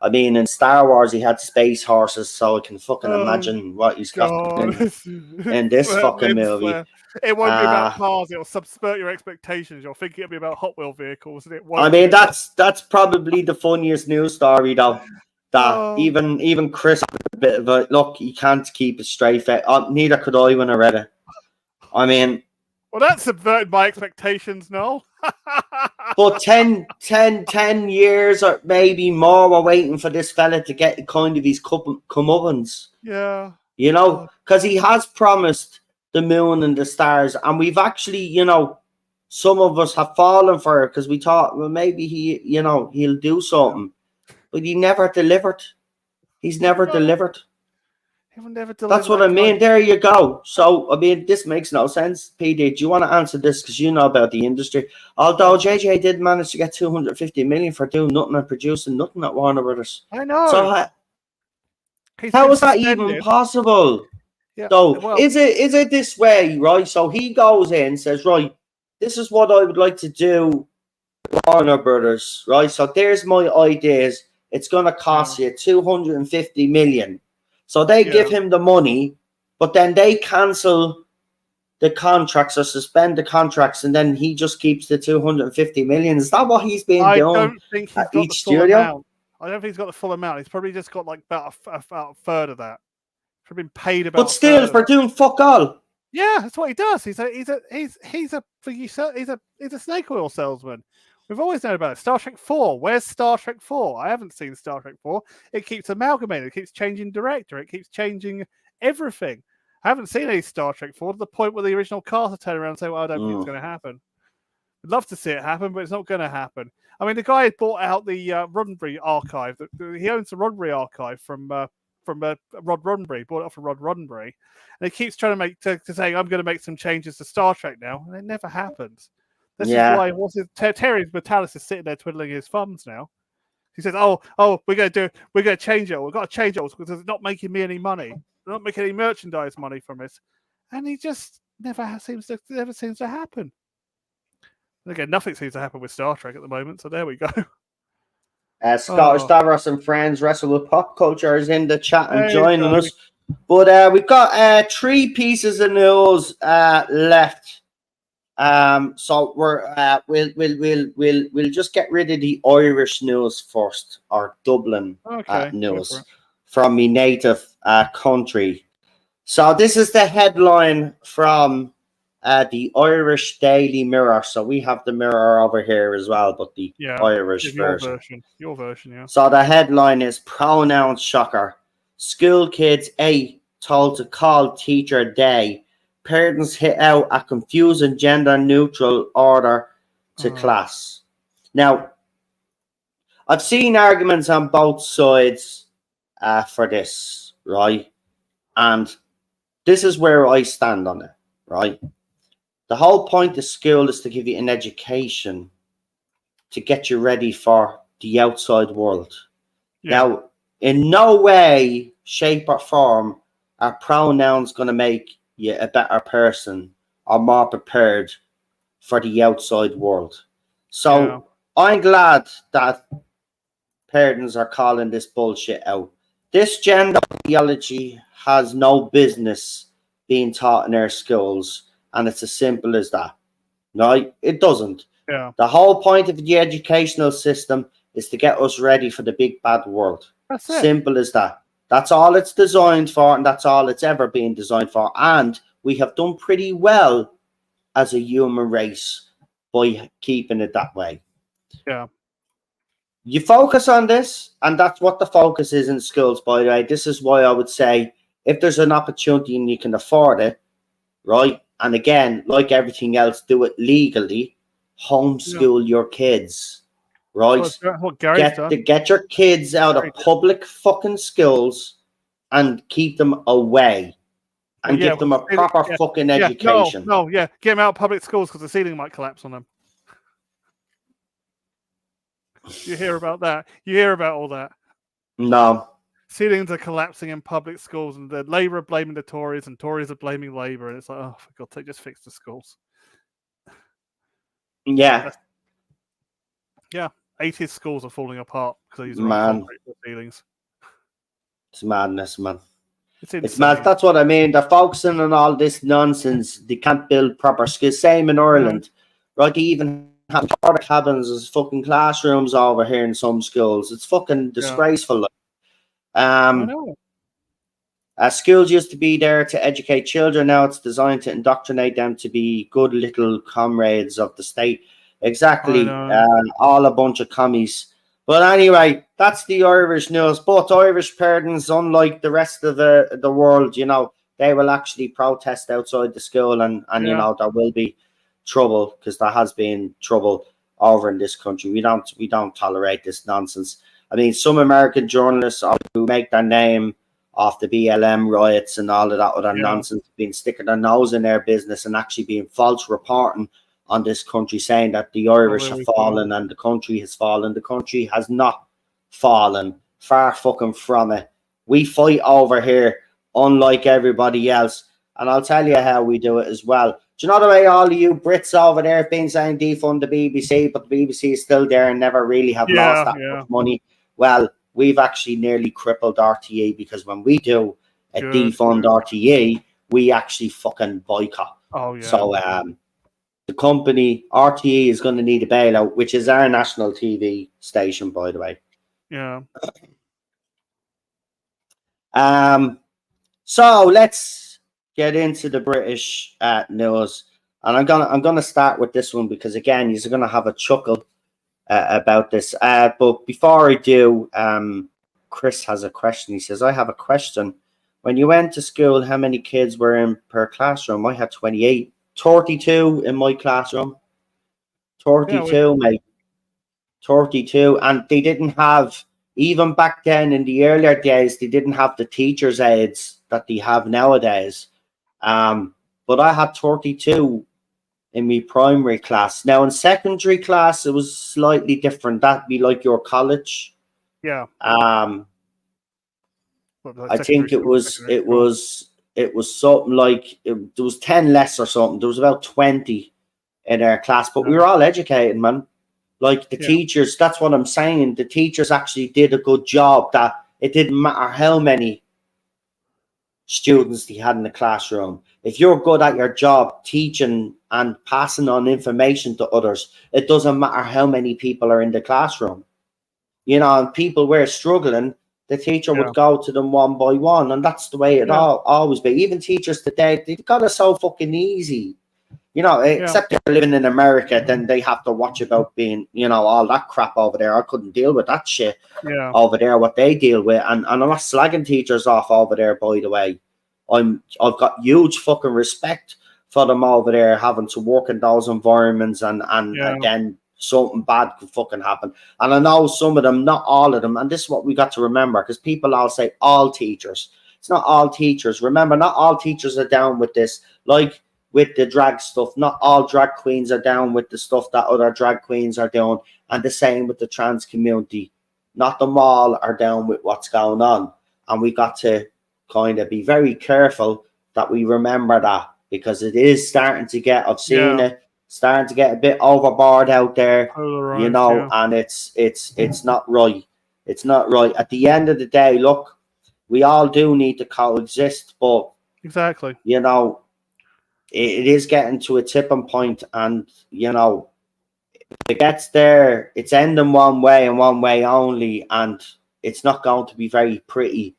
I mean, in Star Wars, he had space horses, so I can fucking imagine what he's got in this fucking movie. It won't be about cars. It'll subvert your expectations. You'll think it'll be about Hot Wheel vehicles, and it won't. I mean, that's probably the funniest news story, though. That even Chris, a bit of a look, he can't keep a straight face. Neither could I when I read it. I mean, well, that subverted my expectations, no. But 10 years or maybe more, we're waiting for this fella to get kind of his comeuppance. Yeah. Because he has promised the moon and the stars, and we've actually, some of us have fallen for it because we thought, well, maybe he'll do something. But he never delivered. He's never delivered. never That's what I mean. There you go. So, I mean, this makes no sense. PD, do you want to answer this? Because you know about the industry. Although JJ did manage to get 250 million for doing nothing and producing nothing at Warner Brothers. I know. So, how is that even possible? Yeah. So, Well, is it this way, right? So he goes in, says, right, this is what I would like to do, Warner Brothers, right? So there's my ideas. It's going to cost you 250 million. So they give him the money, but then they cancel the contracts or suspend the contracts, and then he just keeps the 250 million. Is that what he's been doing? I don't think he's got the full amount. I don't think he's got the full amount. He's probably just got like about a third of that. He's been paid about. But still, for doing fuck all. Yeah, that's what he does. He's a snake oil salesman. We've always known about it. Star Trek 4. Where's Star Trek 4? I haven't seen Star Trek 4. It keeps amalgamating. It keeps changing director. It keeps changing everything. I haven't seen any Star Trek 4 to the point where the original cast are turning around and say, well, I don't think it's going to happen. I'd love to see it happen, but it's not going to happen. I mean, the guy had bought out the Roddenberry archive. He owns the Roddenberry archive from Rod Roddenberry. Bought it off of Rod Roddenberry. And he keeps trying to say, I'm going to make some changes to Star Trek now. And it never happens. This is why Terry Matalas is sitting there twiddling his thumbs now. He says, "Oh, we're going to change it. We've got to change it because it's not making me any money. They're not making any merchandise money from it." And he just never seems to happen. And again, nothing seems to happen with Star Trek at the moment. So there we go. Scottish Davros and friends wrestle with pop culture is in the chat and joining us. But we've got 3 pieces of news left. So we'll just get rid of the Irish news first, or Dublin news from me native country. So this is the headline from the Irish Daily Mirror. So we have the Mirror over here as well, but the Irish version. Your version, yeah. So the headline is pronoun shocker. School kids 8 told to call teacher day. Parents hit out a confusing gender-neutral order to class. Now, I've seen arguments on both sides for this, right? And this is where I stand on it, right? The whole point of school is to give you an education to get you ready for the outside world. Yeah. Now, in no way, shape, or form are pronouns going to make you a better person or more prepared for the outside world. So I'm glad that parents are calling this bullshit out. This gender ideology has no business being taught in our schools, and it's as simple as that. No, it doesn't. Yeah. The whole point of the educational system is to get us ready for the big bad world. That's it. Simple as that. That's all it's designed for, and that's all it's ever been designed for. And we have done pretty well as a human race by keeping it that way. Yeah. You focus on this, and that's what the focus is in schools, by the way. This is why I would say, if there's an opportunity and you can afford it, right? And again, like everything else, do it legally. Homeschool your kids. Right, get your kids out of public fucking schools and keep them away, and give them a proper fucking education. Get them out of public schools because the ceiling might collapse on them. You hear about that? You hear about all that? No. Ceilings are collapsing in public schools, and the Labour are blaming the Tories, and Tories are blaming Labour, and it's like, oh, for God's sake, just fix the schools. Yeah. Yeah. 80 schools are falling apart because these are ceilings. It's madness, man. It's mad. That's what I mean. They're focusing on all this nonsense. They can't build proper schools. Same in Ireland, right? They even have porta cabins as fucking classrooms over here in some schools. It's fucking disgraceful. I know. Schools used to be there to educate children. Now it's designed to indoctrinate them to be good little comrades of the state. Exactly. All a bunch of commies. But anyway, that's the Irish news. But Irish parents, unlike the rest of the world, you know, they will actually protest outside the school, and you know, there will be trouble, because there has been trouble over in this country. We don't tolerate this nonsense. I mean, some American journalists who make their name off the BLM riots and all of that other nonsense, being sticking their nose in their business and actually being false reporting on this country, saying that the Irish have fallen and the country has fallen. The country has not fallen. Far fucking from it. We fight over here unlike everybody else. And I'll tell you how we do it as well. Do you know the way all of you Brits over there have been saying defund the BBC, but the BBC is still there and never really have lost that much money? Well, we've actually nearly crippled RTE, because when we do a defund RTE, we actually fucking boycott. Oh, yeah. So the company, RTE, is going to need a bailout, which is our national TV station, by the way. Yeah. So let's get into the British news, and I'm gonna start with this one because again, you're gonna have a chuckle about this. But before I do, Chris has a question. He says, "I have a question. When you went to school, how many kids were in per classroom?" I had 28, 32 in my classroom. 32, mate. 32, and they didn't have. Even back then, in the earlier days, they didn't have the teachers' aides that they have nowadays. But I had 32 in my primary class. Now, in secondary class, it was slightly different. That'd be like your college. Yeah. I think it was something like there was 10 less or something. There was about 20 in our class, but we were all educated, man. Like the teachers, that's what I'm saying. The teachers actually did a good job, that it didn't matter how many students they had in the classroom. If you're good at your job, teaching and passing on information to others, it doesn't matter how many people are in the classroom. You know, and people were struggling, the teacher would go to them one by one. And that's the way it always be. Even teachers today, they've got it so fucking easy. You know, except they're living in America, then they have to watch about being, you know, all that crap over there. I couldn't deal with that shit over there, what they deal with. And I'm not slagging teachers off over there, by the way. I've got huge fucking respect for them over there, having to work in those environments, and then something bad could fucking happen. And I know some of them, not all of them, and this is what we got to remember, because people all say all teachers. It's not all teachers. Remember, not all teachers are down with this. Like, with the drag stuff, not all drag queens are down with the stuff that other drag queens are doing, and the same with the trans community. Not them all are down with what's going on, and we got to kind of be very careful that we remember that, because it is starting to get, I've seen it starting to get a bit overboard out there, you know, and it's not right. It's not right. At the end of the day, look, we all do need to coexist, but exactly, you know, it is getting to a tipping point, and you know, if it gets there, it's ending one way and one way only, and it's not going to be very pretty,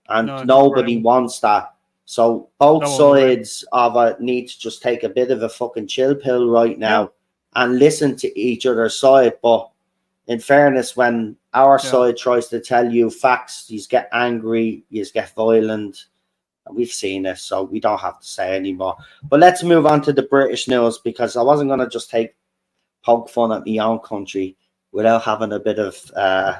and nobody wants that. So both sides of it need to just take a bit of a fucking chill pill right now and listen to each other's side. But in fairness, when our side tries to tell you facts, you get angry, you get violent. We've seen this, so we don't have to say anymore. But let's move on to the British news, because I wasn't going to just poke fun at my own country without having a bit of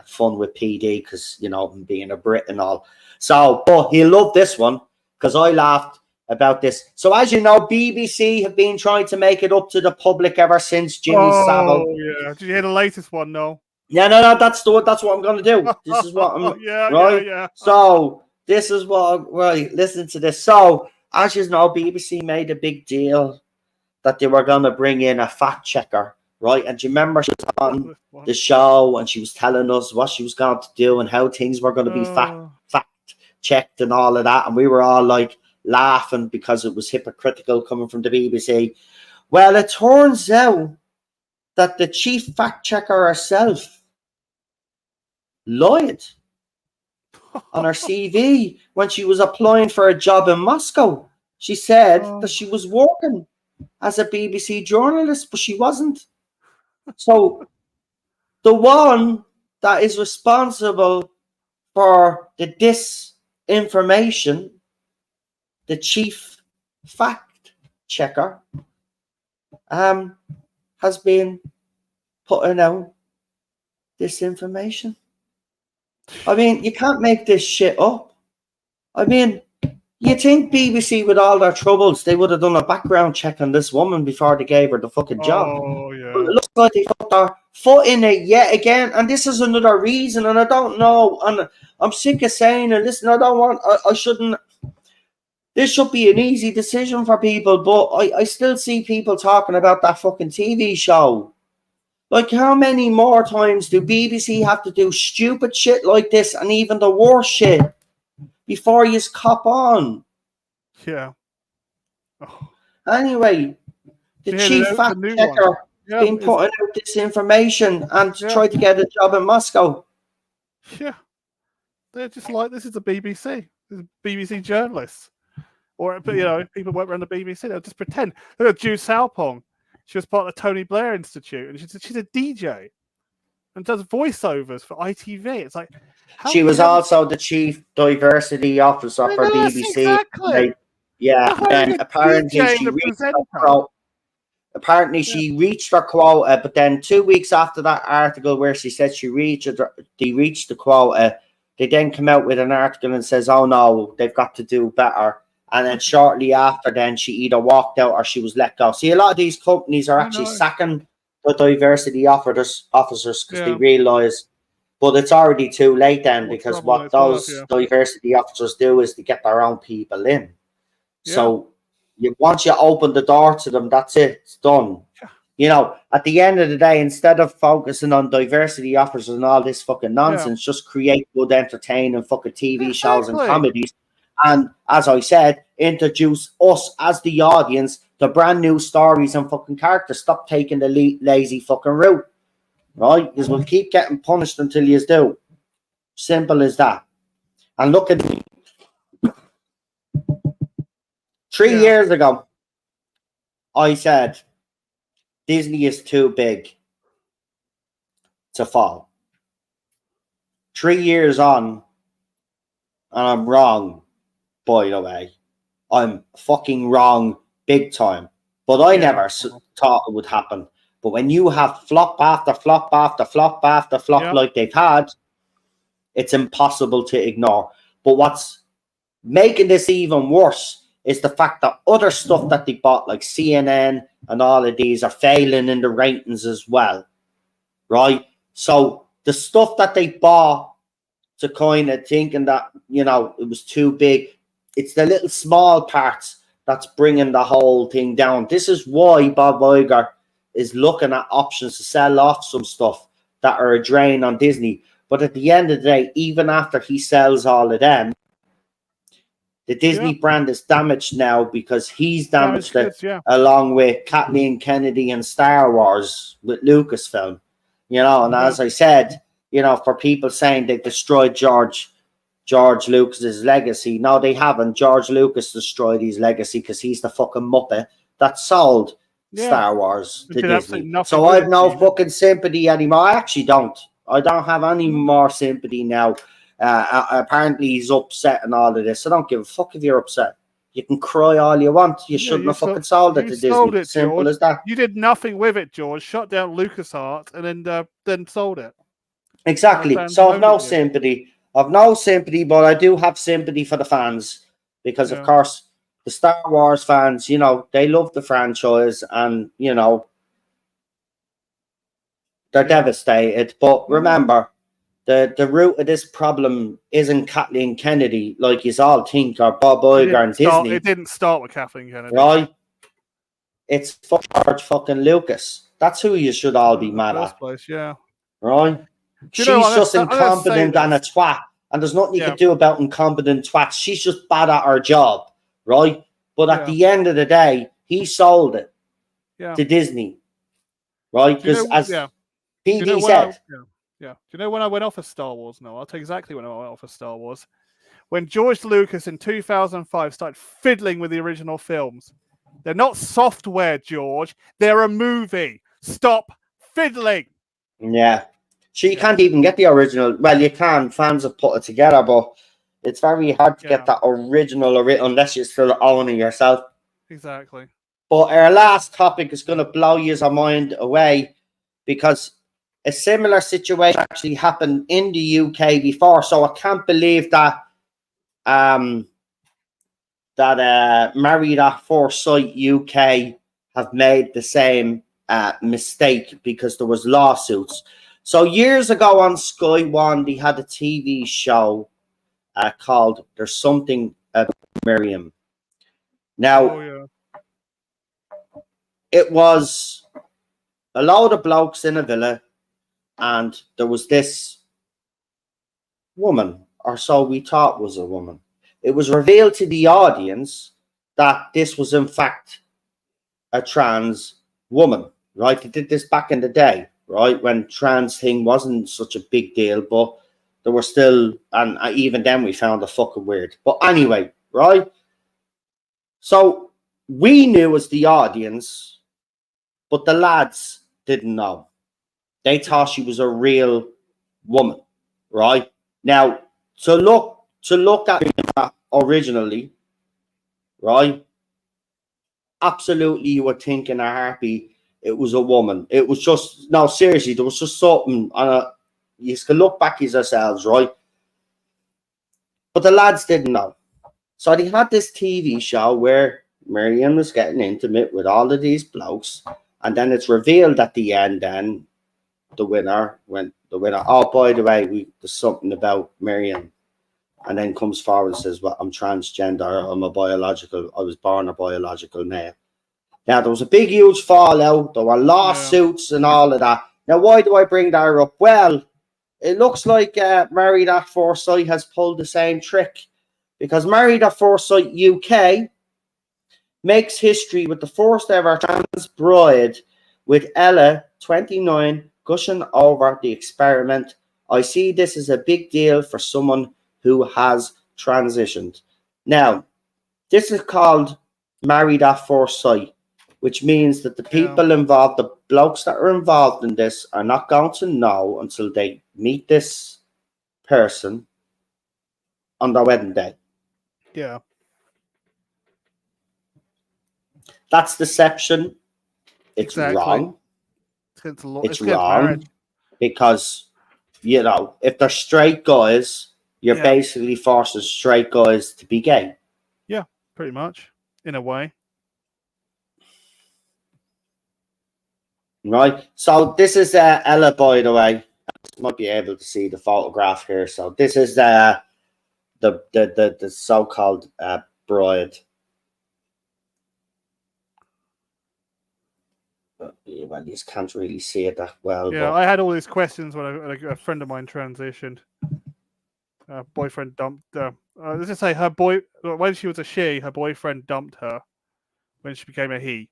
fun with PD, because, you know, being a Brit and all. So, but he'll love this one, because I laughed about this. So, as you know, BBC have been trying to make it up to the public ever since Jimmy Savile. Oh, yeah. Did you hear the latest one, no? Yeah, no, that's what I'm going to do. This is what I'm... yeah. So... this is what, right, listen to this. So, as you know, BBC made a big deal that they were going to bring in a fact checker, right? And do you remember she was on the show and she was telling us what she was going to do and how things were going to be fact checked and all of that. And we were all like laughing because it was hypocritical coming from the BBC. Well, it turns out that the chief fact checker herself lied on her CV when she was applying for a job in Moscow. She said that she was working as a BBC journalist, but she wasn't. So the one that is responsible for the disinformation, the chief fact checker, has been putting out this information. I mean, you can't make this shit up. I mean, you think BBC, with all their troubles, they would have done a background check on this woman before they gave her the fucking job. Oh, But yeah. it looks like they put their foot in it yet again, and this is another reason, and I don't know, and I'm sick of saying it. Listen, I shouldn't. This should be an easy decision for people, but I still see people talking about that fucking TV show. Like, how many more times do BBC have to do stupid shit like this, and even the worst shit, before you cop on? Yeah. Oh. Anyway, the chief fact checker been putting out this information and tried to get a job in Moscow. Yeah. They're just like, this is the BBC. This is BBC journalists. Or, people work around the BBC. They'll just pretend. Look at Ju Saopong. She was part of the Tony Blair Institute, and she's a DJ and does voiceovers for ITV. It's like, she was also the chief diversity officer for BBC. Exactly. And apparently she reached her quota, but then 2 weeks after that article where she said they reached the quota, they then come out with an article and says, oh no, they've got to do better. And then shortly after, then she either walked out or she was let go. See, a lot of these companies are actually sacking the diversity officers because they realise, but it's already too late then, because what those diversity officers do is to get their own people in. Yeah. So once you open the door to them, that's it. It's done. Yeah. At the end of the day, instead of focusing on diversity officers and all this fucking nonsense, just create good, entertaining fucking TV shows and comedies. And as I said, introduce us as the audience to brand new stories and fucking characters. Stop taking the lazy fucking route, right? Because we'll keep getting punished until you do. Simple as that. And look at me. 3 years ago, I said Disney is too big to fall. 3 years on, and I'm wrong. By the way, I'm fucking wrong big time. But I never thought it would happen. But when you have flop after flop after flop after flop like they've had, it's impossible to ignore. But what's making this even worse is the fact that other stuff that they bought, like CNN and all of these, are failing in the ratings as well. Right? So the stuff that they bought to kind of thinking that, it was too big, it's the little small parts that's bringing the whole thing down. This is why Bob Iger is looking at options to sell off some stuff that are a drain on Disney. But at the end of the day, even after he sells all of them, the Disney brand is damaged now because he's damaged it along with Kathleen Kennedy and Star Wars with Lucasfilm. And as I said, for people saying they destroyed George Lucas's legacy. No, they haven't. George Lucas destroyed his legacy because he's the fucking muppet that sold Star Wars to Disney. So I have no fucking sympathy anymore. I actually don't. I don't have any more sympathy now. Apparently he's upset and all of this. I don't give a fuck if you're upset. You can cry all you want. You shouldn't have fucking sold it to Disney. Simple as that. You did nothing with it, George. Shut down LucasArts and then sold it. Exactly. So I've no sympathy. I've no sympathy, but I do have sympathy for the fans because, of course, the Star Wars fans, they love the franchise and, they're devastated. But remember, the root of this problem isn't Kathleen Kennedy, like you all think, or Bob Iger and Disney. It didn't start with Kathleen Kennedy. Right? It's George fucking Lucas. That's who you should all be mad at. Place, right? She's just incompetent and a twat. And there's nothing you can do about incompetent twats. She's just bad at her job, right? But at the end of the day, he sold it to Disney, right? Because as PD said... Do you know when I went off of Star Wars? No, I'll tell you exactly when I went off of Star Wars. When George Lucas in 2005 started fiddling with the original films. They're not software, George. They're a movie. Stop fiddling. Yeah. You can't even get the original. Well, you can. Fans have put it together, but it's very hard to get that original unless you still own it yourself. Exactly. But our last topic is going to blow your mind away because a similar situation actually happened in the UK before. So I can't believe that that Married at First Sight UK have made the same mistake because there was lawsuits. So years ago on Sky One, they had a TV show called "There's Something About Miriam." Now, it was a load of blokes in a villa, and there was this woman, or so we thought was a woman. It was revealed to the audience that this was in fact a trans woman, right? They did this back in the day, right? When trans thing wasn't such a big deal, but there were still, and even then we found it fucking weird. But anyway, right? So we knew as the audience, but the lads didn't know. They thought she was a real woman, right? Now, to look at it originally, right? Absolutely, you would think in a heartbeat it was a woman. It was just, no, seriously, there was just something on a, you can look back at yourselves, right? But the lads didn't know. So they had this TV show where Miriam was getting intimate with all of these blokes, and then it's revealed at the end, then the winner, oh, by the way, there's something about Miriam. And then comes forward and says, well, I'm transgender, I was born a biological male. Now, there was a big, huge fallout. There were lawsuits and all of that. Now, why do I bring that up? Well, it looks like Married at First Sight has pulled the same trick, because Married at First Sight UK makes history with the first ever trans bride, with Ella, 29, gushing over the experiment. I see this as a big deal for someone who has transitioned. Now, this is called Married at First Sight, which means that the people involved, the blokes that are involved in this, are not going to know until they meet this person on their wedding day. Yeah. That's deception. It's wrong. It's wrong because, you know, if they're straight guys, you're basically forcing straight guys to be gay. Yeah, pretty much, in a way. Right. So this is Ella, by the way. You might be able to see the photograph here. So this is the so-called bride. Well, you can't really see it that well. Yeah, but I had all these questions when a friend of mine transitioned. Boyfriend dumped let's just say when she was a she, her boyfriend dumped her when she became a he.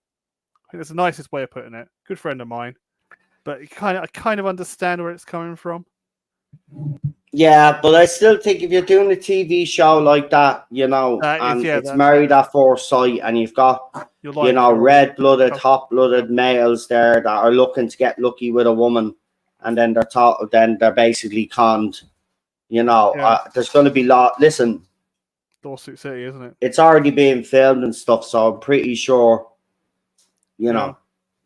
I think that's the nicest way of putting it. Good friend of mine, but I kind of understand where it's coming from. Yeah, but I still think if you're doing a TV show like that, you know, it's Married at First Sight, and you've got, you know, red-blooded, hot-blooded males there that are looking to get lucky with a woman, and then they're basically conned. You know, there's going to be listen, Lawsuit City, isn't it? It's already being filmed and stuff, so I'm pretty sure, you know,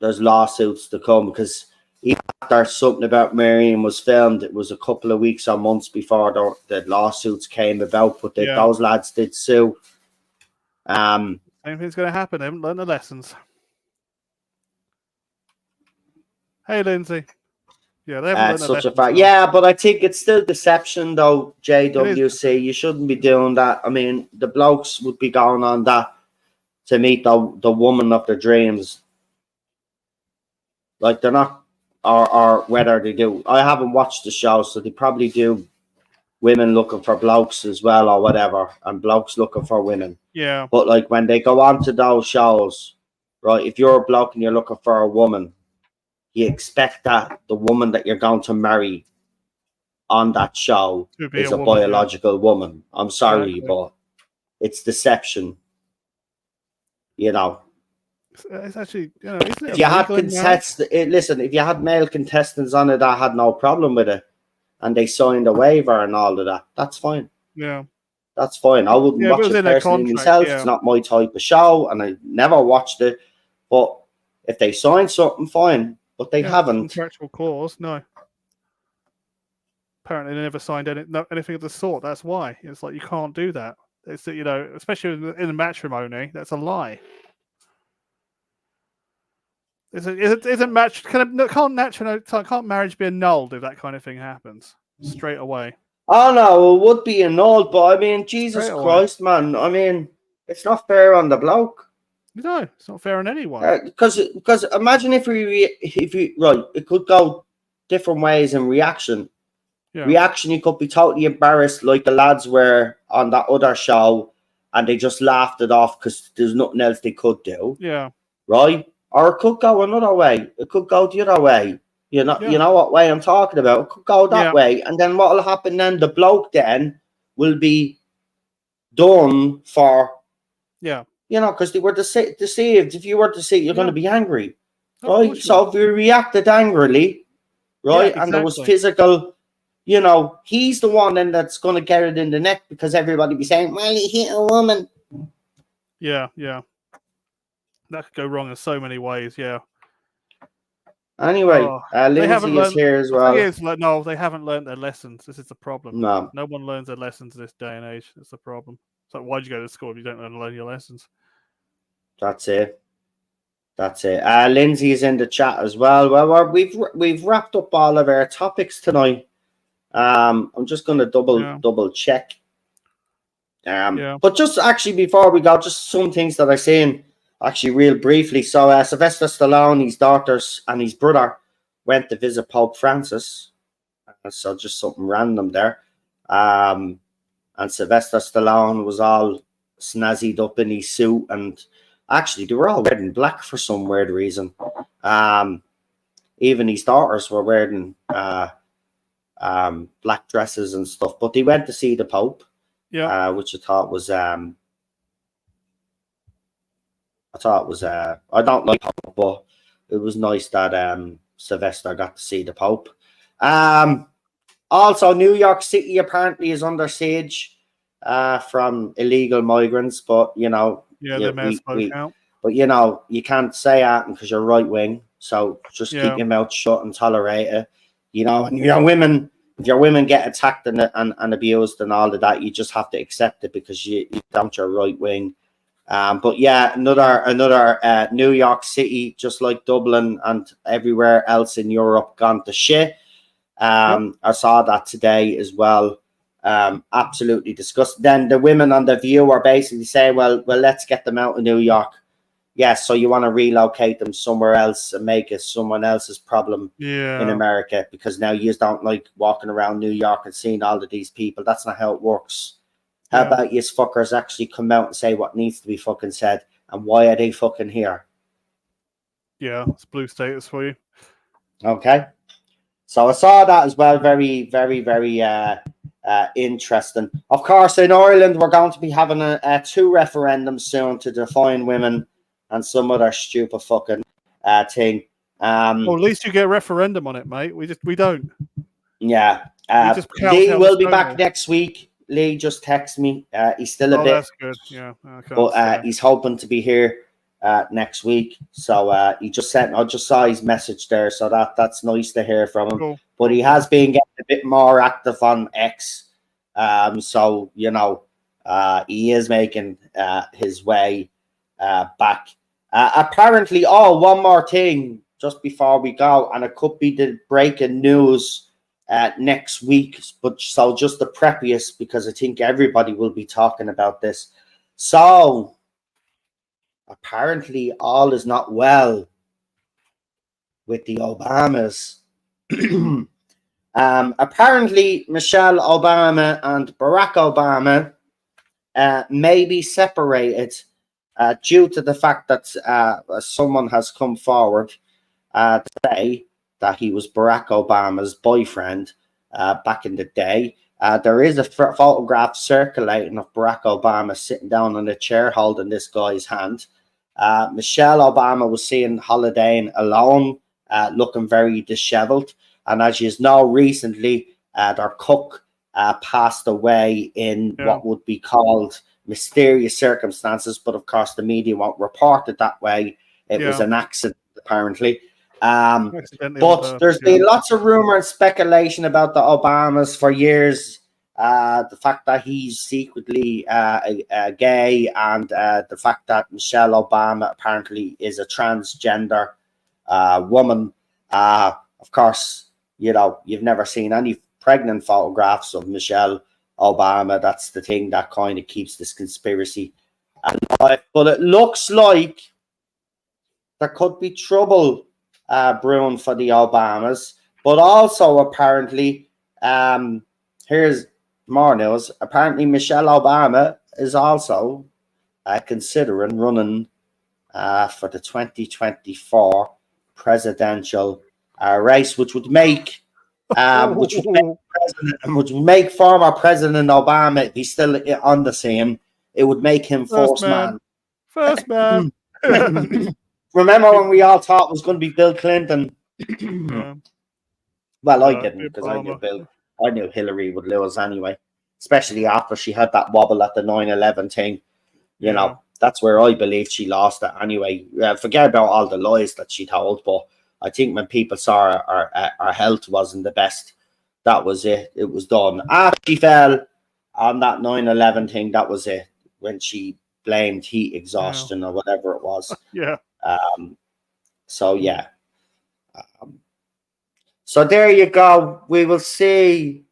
there's lawsuits to come, because even after Something About Miriam was filmed, it was a couple of weeks or months before the lawsuits came about, but those lads did sue. Same thing's going to happen. They haven't learned the lessons. Hey, Lindsay. Yeah, they haven't learned the lessons. Yeah, but I think it's still deception, though, JWC. You shouldn't be doing that. I mean, the blokes would be going on that to meet the woman of their dreams. Like, they're not, or whether they do. I haven't watched the show, so they probably do women looking for blokes as well, or whatever, and blokes looking for women. Yeah. But, like, when they go on to those shows, right, if you're a bloke and you're looking for a woman, you expect that the woman that you're going to marry on that show is a biological woman. I'm sorry, but it's deception. You know. It's actually, you know, isn't it if you had if you had male contestants on it, I had no problem with it, and they signed a waiver and all of that, that's fine. Yeah. That's fine. I wouldn't watch it personally myself. It's not my type of show, and I never watched it. But if they signed something, fine. But they haven't. Contractual clause, no. Apparently, they never signed anything of the sort. That's why it's like you can't do that. It's that, you know, especially in the matrimony, that's a lie. Isn't match can't marriage be annulled if that kind of thing happens straight away? Oh no, it would be annulled, but I mean, Jesus Straight away. Christ, man. I mean, it's not fair on the bloke. No, it's not fair on anyone. Because imagine if we right, it could go different ways in reaction. Yeah. Reaction, you could be totally embarrassed, like the lads were on that other show, and they just laughed it off because there's nothing else they could do. Yeah. Right? Or it could go another way. It could go the other way. You know what way I'm talking about. It could go that way, and then what will happen then? The bloke then will be done for. Yeah. You know, because they were deceived. If you were deceived, you're going to be angry, right? So if we reacted angrily, right, and there was physical, you know, he's the one then that's going to get it in the neck because everybody be saying, well, he hit a woman. Yeah, yeah. That could go wrong in so many ways, yeah. Anyway, Lindsay is here as well. No, they haven't learned their lessons. This is the problem. No one learns their lessons this day and age. That's the problem. So why'd you go to school if you don't learn your lessons? That's it. Lindsay is in the chat as well. Well, we've wrapped up all of our topics tonight. I'm just going to double check. But just actually before we go, just some things that I seen actually real briefly. So Sylvester Stallone, his daughters, and his brother went to visit Pope Francis. So just something random there. And Sylvester Stallone was all snazzied up in his suit, and actually they were all wearing black for some weird reason. Even his daughters were wearing black dresses and stuff. But they went to see the Pope, which I thought was I don't like Pope, but it was nice that Sylvester got to see the Pope. Also, New York City apparently is under siege from illegal migrants, but you know, but you know, you can't say that because you're right wing. So just keep your mouth shut and tolerate it. You know, and if your women get attacked and abused and all of that, you just have to accept it because you're right wing. But yeah, another New York City, just like Dublin and everywhere else in Europe, gone to shit. I saw that today as well. Absolutely disgusting. Then the women on The View are basically saying, well, let's get them out of New York. Yes, so you want to relocate them somewhere else and make it someone else's problem in America because now you don't like walking around New York and seeing all of these people. That's not how it works. How about you fuckers actually come out and say what needs to be fucking said and why are they fucking here? Yeah, it's blue status for you. Okay. So I saw that as well. Very, very, very interesting. Of course, in Ireland, we're going to be having two referendums soon to define women and some other stupid fucking thing. Well, at least you get a referendum on it, mate. We don't. Yeah. Lee will be back next week. Lee just texted me. He's still a bit. That's good. Yeah. But he's hoping to be here next week. So he just sent. I just saw his message there. So that's nice to hear from him. Cool. But he has been getting a bit more active on X. So you know, he is making his way back. Apparently, one more thing just before we go, and it could be the breaking news next week. But so just to prep you, because I think everybody will be talking about this. So apparently, all is not well with the Obamas. Apparently, Michelle Obama and Barack Obama may be separated due to the fact that someone has come forward to say that he was Barack Obama's boyfriend back in the day. There is a photograph circulating of Barack Obama sitting down on a chair holding this guy's hand. Michelle Obama was seen holidaying alone, looking very disheveled. And as you know, recently their cook passed away in what would be called mysterious circumstances, but of course the media won't report it that way. It was an accident, apparently. Accidentally on But purpose, there's been lots of rumor and speculation about the Obamas for years. The fact that he's secretly gay, and the fact that Michelle Obama apparently is a transgender woman. Of course, you've never seen any pregnant photographs of Michelle Obama. That's the thing that kind of keeps this conspiracy alive. But it looks like there could be trouble brewing for the Obamas. But also, apparently, here's more news. Apparently, Michelle Obama is also considering running for the 2024 presidential race, which would make which would make former President Obama be still on the scene. It would make him first man. First man. Remember when we all thought it was going to be Bill Clinton? Well, I didn't, because I knew Hillary would lose anyway, especially after she had that wobble at the 9/11 thing. That's where I believed she lost it anyway. Forget about all the lies that she told, but I think when people saw her health wasn't the best, that was it. It was done. After she fell on that 9/11 thing, that was it. When she blamed heat exhaustion or whatever it was. Yeah. So there you go. We will see.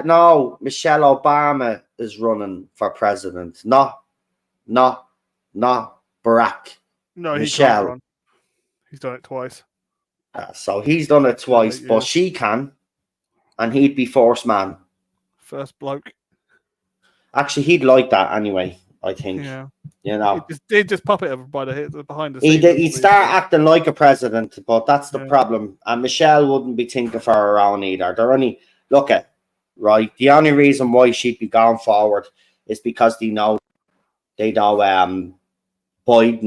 No, Michelle Obama is running for president. Not Barack. No, Michelle. Can't run. He's done it twice. So he's done it twice, but she can, and he'd be first man. First bloke. Actually, he'd like that anyway. I think. Yeah. He'd just pop it by behind the scenes. He'd start acting like a president, but that's the problem. And Michelle wouldn't be thinking for her own either. They're only right. The only reason why she'd be going forward is because they know Biden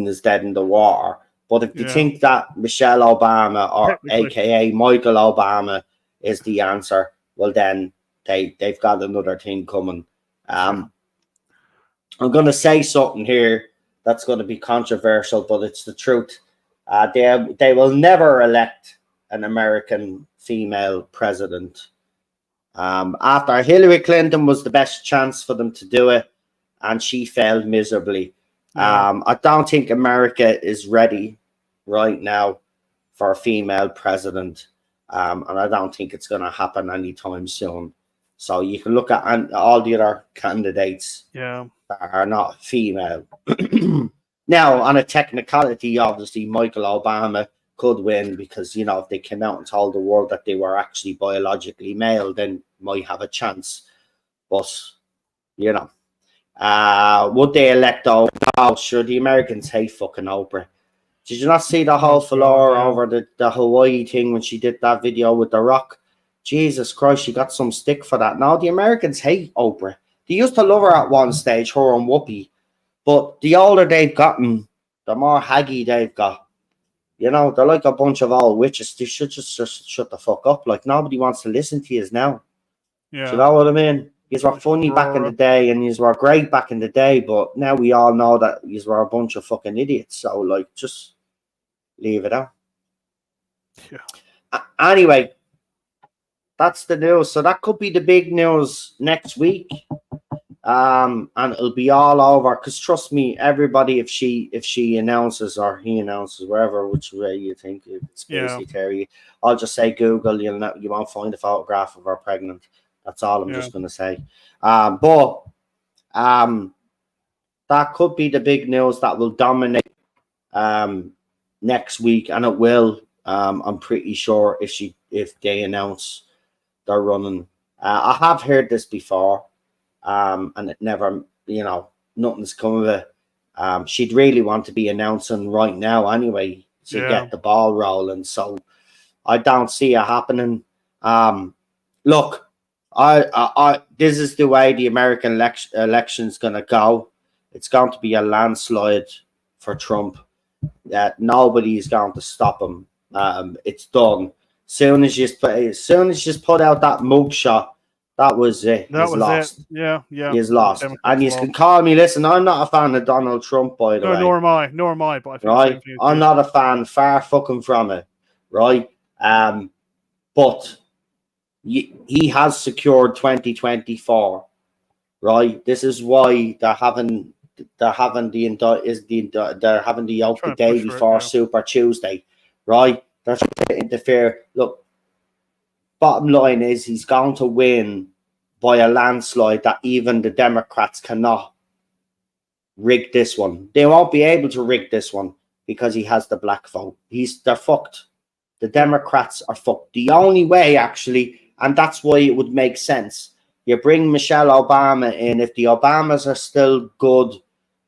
is dead in the water. But if you think that Michelle Obama, or AKA Michael Obama, is the answer, well then they've got another thing coming. I'm going to say something here that's going to be controversial, but it's the truth. They will never elect an American female president. After Hillary Clinton was the best chance for them to do it, and she failed miserably. I don't think America is ready right now for a female president, and I don't think it's going to happen anytime soon. So you can look at all the other candidates that are not female. Now, on a technicality, obviously, Michael Obama could win because, if they came out and told the world that they were actually biologically male, then might have a chance. But, would they elect Oprah? No, sure, the Americans hate fucking Oprah. Did you not see the whole floor over the Hawaii thing when she did that video with The Rock? Jesus Christ, she got some stick for that. Now, the Americans hate Oprah. They used to love her at one stage, her and Whoopi. But the older they've gotten, the more haggy they've got. They're like a bunch of old witches. They should just shut the fuck up. Like, nobody wants to listen to you now. Yeah. Do you know what I mean? Yous were funny back in the day, and yous were great back in the day, but now we all know that yous were a bunch of fucking idiots. So, just leave it out. Yeah. Anyway, that's the news. So that could be the big news next week. And it'll be all over. Because trust me, everybody, if she announces or he announces, wherever, which way you think it's theory, I'll just say Google. You won't find a photograph of her pregnant. That's all I'm just going to say. But that could be the big news that will dominate next week, and it will. I'm pretty sure if they announce they're running. I have heard this before. And it never, nothing's come of it. She'd really want to be announcing right now anyway to get the ball rolling. So I don't see it happening. Look, I this is the way the American election's going to go. It's going to be a landslide for Trump. Nobody's going to stop him. It's done. Soon as you put out that mugshot, that was it. He's lost. Yeah. He's lost. And you can call me. Listen, I'm not a fan of Donald Trump, by the way. Nor am I. But I think right? I'm not a fan. Far fucking from it. right? But he has secured 2024, right? This is why they're having the yoke the day before Super Tuesday, right? They're trying to interfere. Look, bottom line is he's going to win by a landslide that even the Democrats cannot rig this one. They won't be able to rig this one because he has the black vote. They're fucked. The Democrats are fucked. The only way, actually, and that's why it would make sense, you bring Michelle Obama in. If the Obamas are still good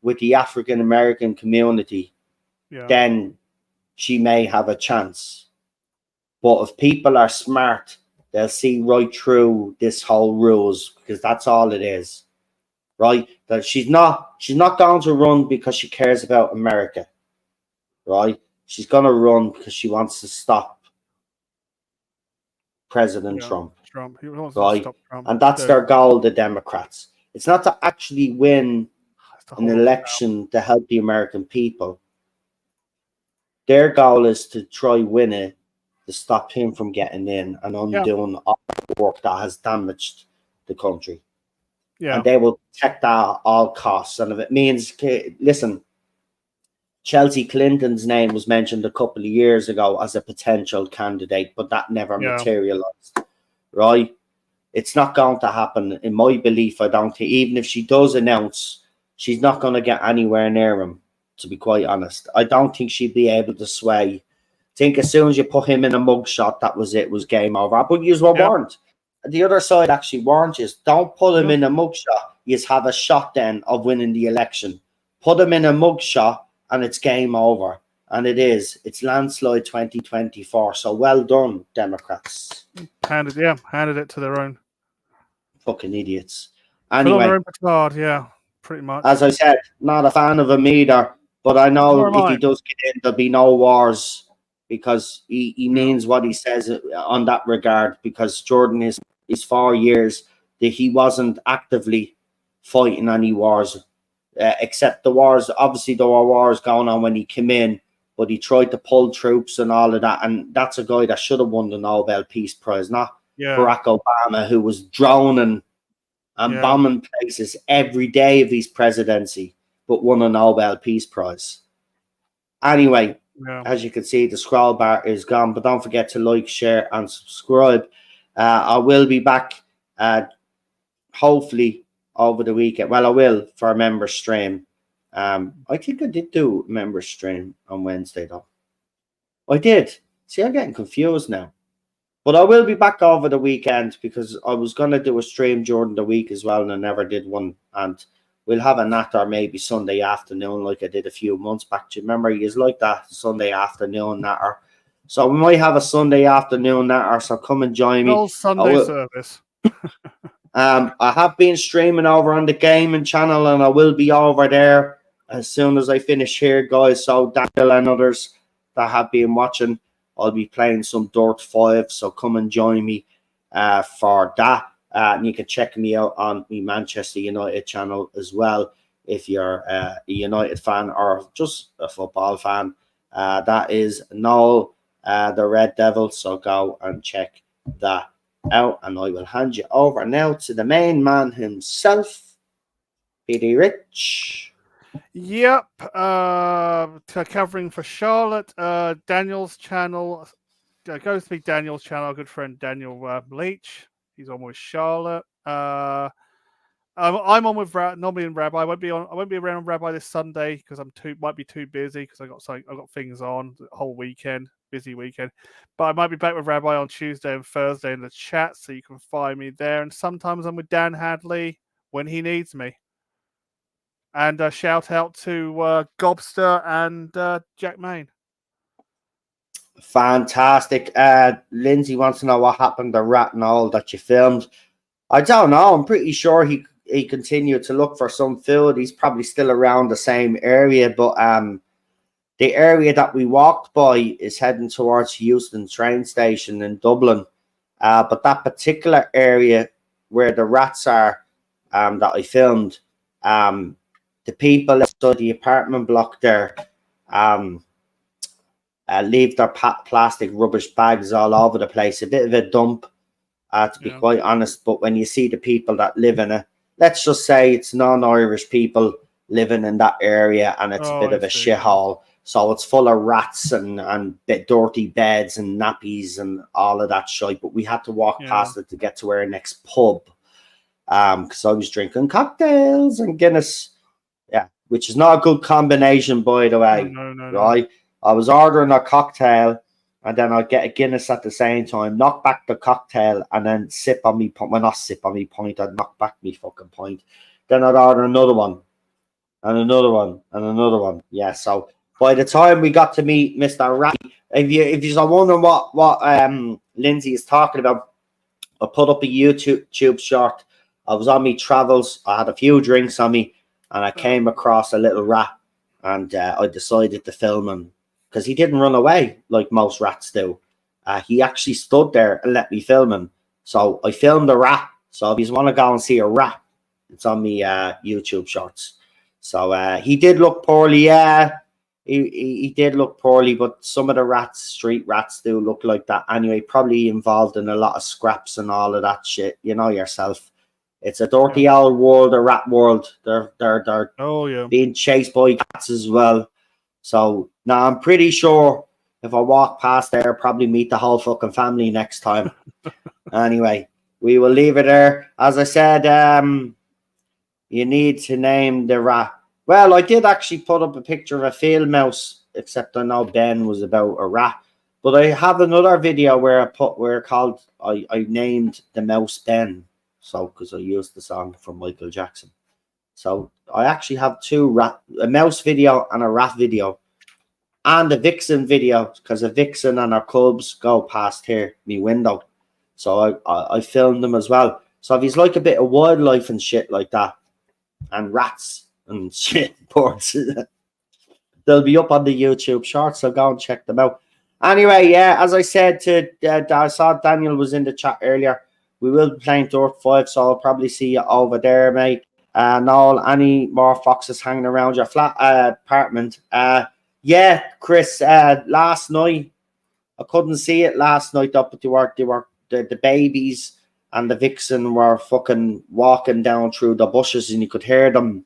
with the African American community, then she may have a chance. But if people are smart, they'll see right through this whole ruse, because that's all it is, right? That she's not going to run because she cares about America, right? She's going to run because she wants to stop President Trump. He wants right? to stop Trump. And that's their goal, the Democrats. It's not to actually win an election to help the American people. Their goal is to try win it to stop him from getting in and undoing all the work that has damaged the country. Yeah. And they will protect that at all costs. And if it means, listen, Chelsea Clinton's name was mentioned a couple of years ago as a potential candidate, but that never materialized, right? It's not going to happen. In my belief, I don't think, even if she does announce, she's not going to get anywhere near him, to be quite honest. I don't think she'd be able to sway. I think as soon as you put him in a mugshot, that was it, was game over. But you were warned. The other side actually warned you, don't put him in a mugshot. You have a shot then of winning the election. Put him in a mugshot and it's game over. And it is. It's landslide 2024. So well done, Democrats. Handed it to their own. Fucking idiots. Anyway, pretty much. As I said, not a fan of him either. But I know if he does get in, there'll be no wars, because he means what he says on that regard. Because Jordan is 4 years that he wasn't actively fighting any wars, except the wars. Obviously, there were wars going on when he came in, but he tried to pull troops and all of that. And that's a guy that should have won the Nobel Peace Prize, not Barack Obama, who was droning and bombing places every day of his presidency, but won a Nobel Peace Prize. Anyway, as you can see, the scroll bar is gone, but don't forget to like, share, and subscribe. I will be back, hopefully, over the weekend. Well, I will, for a member stream. I think I did do a member stream on Wednesday, though. I did. See, I'm getting confused now. But I will be back over the weekend, because I was going to do a stream during the week as well, and I never did one. And we'll have a natter maybe Sunday afternoon, like I did a few months back. Do you remember? You like that Sunday afternoon natter. So we might have a Sunday afternoon natter, so come and join me. Sunday service. I have been streaming over on the gaming channel, and I will be over there as soon as I finish here, guys. So Daniel and others that have been watching, I'll be playing some Dirt 5, so come and join me for that. And you can check me out on the Manchester United channel as well if you're a United fan or just a football fan. That is Noel, the Red Devil, so go and check that out. And I will hand you over now to the main man himself, Petey Rich. Yep, covering for Charlotte, Daniel's channel, goes to be Daniel's channel, our good friend Daniel Leach. He's on with Charlotte. I'm on with normally in Rabbi. I won't be around Rabbi this Sunday because might be too busy because I've got things on the whole weekend, busy weekend. But I might be back with Rabbi on Tuesday and Thursday in the chat, so you can find me there. And sometimes I'm with Dan Hadley when he needs me. And a shout out to Gobster and Jack Main. Fantastic. Lindsay wants to know what happened to Rat and all that you filmed. I don't know. I'm pretty sure he continued to look for some food. He's probably still around the same area, but the area that we walked by is heading towards Euston train station in Dublin. But that particular area where the rats are that I filmed, the people outside the apartment block there, leave their plastic rubbish bags all over the place. A bit of a dump, to be quite honest. But when you see the people that live in it, let's just say it's non-Irish people living in that area, and it's a bit of a shithole. So it's full of rats and bit dirty beds and nappies and all of that shit. But we had to walk past it to get to our next pub, because I was drinking cocktails and Guinness. Yeah, which is not a good combination, by the way. No. Right? I was ordering a cocktail, and then I'd get a Guinness at the same time, knock back the cocktail, and then sip on me. Well, not sip on me pint. I'd knock back me fucking pint. Then I'd order another one, and another one, and another one. Yeah. So by the time we got to meet Mr. Ratty, if you're wondering what Lindsay is talking about, I put up a YouTube short. I was on me travels. I had a few drinks on me, and I came across a little rat, and I decided to film him because he didn't run away like most rats do. He actually stood there and let me film him. So I filmed a rat. So if you want to go and see a rat, it's on me YouTube shorts. So he did look poorly. Yeah, he did look poorly, but some of the rats, street rats, do look like that anyway. Probably involved in a lot of scraps and all of that shit. You know yourself. It's a dirty old world, a rat world. They're being chased by cats as well. So now I'm pretty sure if I walk past there, I'll probably meet the whole fucking family next time. Anyway, we will leave it there. As I said, you need to name the rat. Well, I did actually put up a picture of a field mouse, except I know Ben was about a rat. But I have another video where I named the mouse Ben. So, because I used the song from Michael Jackson. So, I actually have a mouse video and a rat video. And a vixen video, because a vixen and her cubs go past here, me window. So, I filmed them as well. So, if he's like a bit of wildlife and shit like that, and rats and shit, birds, they'll be up on the YouTube shorts, so go and check them out. Anyway, yeah, as I said I saw Daniel was in the chat earlier. We will be playing Dirt 5, so I'll probably see you over there, mate. Noel, any more foxes hanging around your flat apartment? Yeah, Chris, last night, I couldn't see it last night, but they were the babies and the vixen were fucking walking down through the bushes, and you could hear them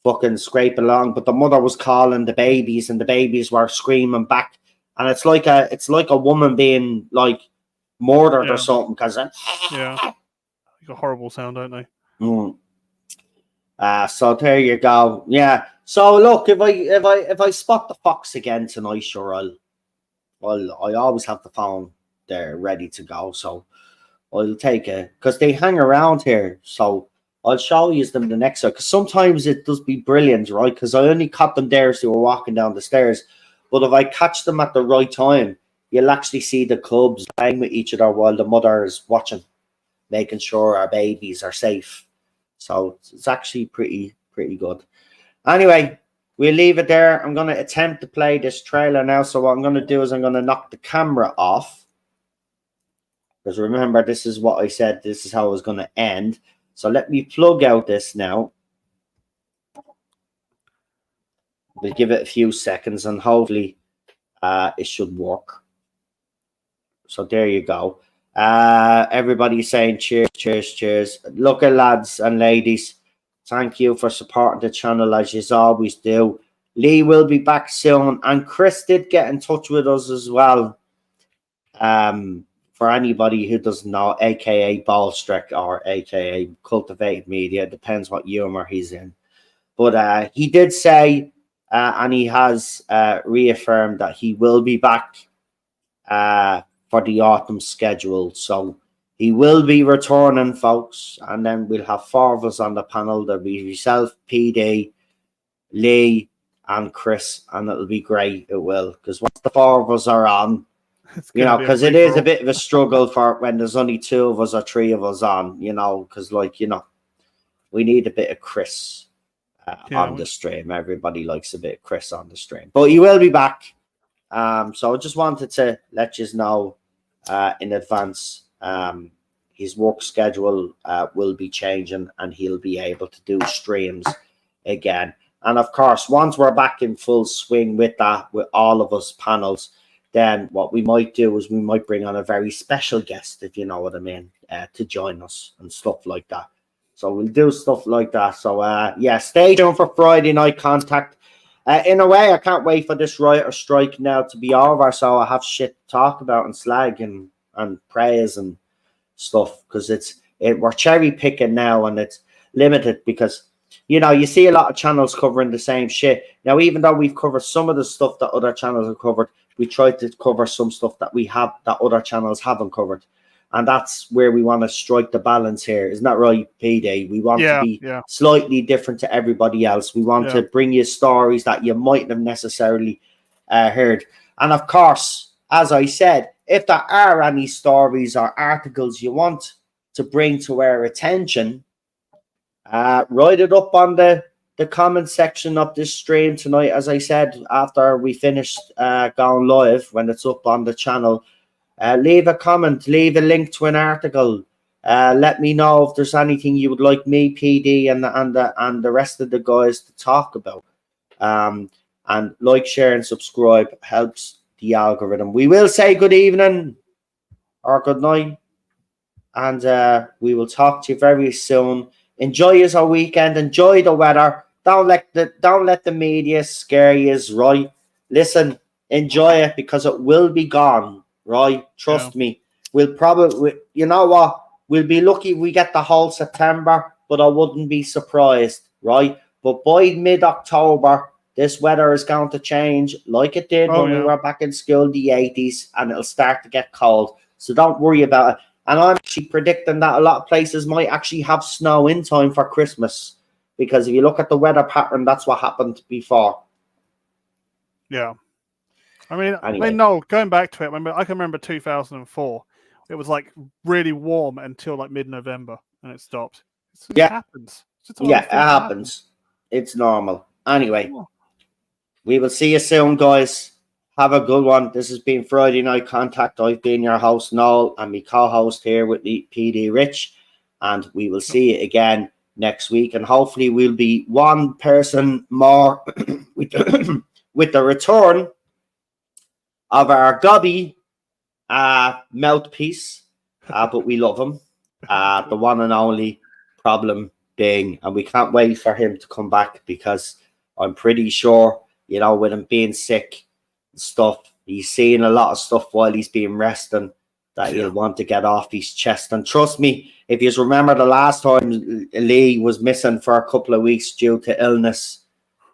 fucking scrape along, but the mother was calling the babies, and the babies were screaming back. And it's like a woman being like murdered or something, because a horrible sound, don't they? So there you go. Yeah. So look, if I spot the fox again tonight, sure I always have the phone there ready to go. So I'll take it, because they hang around here. So I'll show you them the next time, because sometimes it does be brilliant, right? Because I only caught them there as they were walking down the stairs. But if I catch them at the right time, you'll actually see the cubs playing with each other while the mother is watching, making sure our babies are safe. So it's actually pretty good. Anyway, we'll leave it there. I'm going to attempt to play this trailer now. So what I'm going to do is I'm going to knock the camera off. Because remember, this is what I said. This is how it was going to end. So let me plug out this now. We'll give it a few seconds, and hopefully it should work. So there you go. Everybody's saying cheers. Look at lads and ladies. Thank you for supporting the channel as you always do. Lee will be back soon. And Chris did get in touch with us as well. For anybody who doesn't know, aka Ballstrick or aka Cultivated Media, depends what humor he's in. But he did say, and he has reaffirmed that he will be back for the autumn schedule. So he will be returning, folks. And then we'll have 4 of us on the panel. There'll be yourself, PD, Lee, and Chris. And it'll be great. It will. Because once the 4 of us are on, you know, because it is a bit of a struggle for when there's only 2 of us or 3 of us on, you know, because, like, you know, we need a bit of Chris on the stream. Everybody likes a bit of Chris on the stream. But he will be back. So I just wanted to let you know in advance, his work schedule will be changing, and he'll be able to do streams again. And of course, once we're back in full swing with that, with all of us panels, then what we might do is we might bring on a very special guest, if you know what I mean, to join us and stuff like that. So we'll do stuff like that. So yeah, stay tuned for Friday Night Contact. In a way, I can't wait for this writer strike now to be over, so I have shit to talk about and slag and praise and stuff, because we're cherry picking now, and it's limited because, you know, you see a lot of channels covering the same shit. Now, even though we've covered some of the stuff that other channels have covered, we tried to cover some stuff that other channels haven't covered. And that's where we want to strike the balance here. Isn't that right, PD? We want to be slightly different to everybody else. We want to bring you stories that you mightn't have necessarily heard. And of course, as I said, if there are any stories or articles you want to bring to our attention, write it up on the comment section of this stream tonight. As I said, after we finished going live, when it's up on the channel, leave a comment, leave a link to an article. Let me know if there's anything you would like me, PD, and the rest of the guys to talk about. And like, share, and subscribe helps the algorithm. We will say good evening or good night, and we will talk to you very soon. Enjoy your weekend. Enjoy the weather. Don't let the media scare you, right? Listen, enjoy it, because it will be gone, right? Trust me. We'll probably, you know what? We'll be lucky if we get the whole September, but I wouldn't be surprised, right? But by mid-October, this weather is going to change like it did when we were back in school in the 80s, and it'll start to get cold. So don't worry about it. And I'm actually predicting that a lot of places might actually have snow in time for Christmas, because if you look at the weather pattern, that's what happened before. Yeah. I Anyway. mean, no, going back to it, I can remember 2004. It was like really warm until like mid-November, and it stopped. It happens. It happens. It's normal. Anyway, we will see you soon, guys. Have a good one. This has been Friday Night Contact. I've been your host, Noel, and my co-host here with the PD Rich. And we will see you again next week. And hopefully we'll be one person more with the return of our Gobby mouthpiece. But we love him. The one and only Problem Bing. And we can't wait for him to come back, because I'm pretty sure, you know, with him being sick, stuff, he's seeing a lot of stuff while he's being resting that he'll want to get off his chest. And trust me, if you remember the last time Lee was missing for a couple of weeks due to illness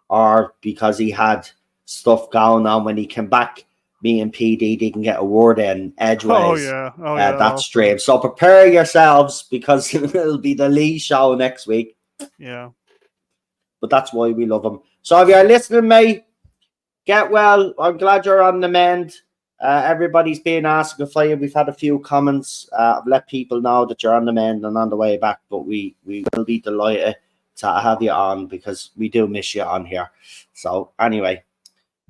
or because he had stuff going on, when he came back, me and PD didn't get a word in edgeways. That stream. So prepare yourselves, because it'll be the Lee show next week. Yeah. But that's why we love him. So if you're listening, mate, get well. I'm glad you're on the mend. Everybody's been asking for you. We've had a few comments. I've let people know that you're on the mend and on the way back, but we will be delighted to have you on, because we do miss you on here. So anyway,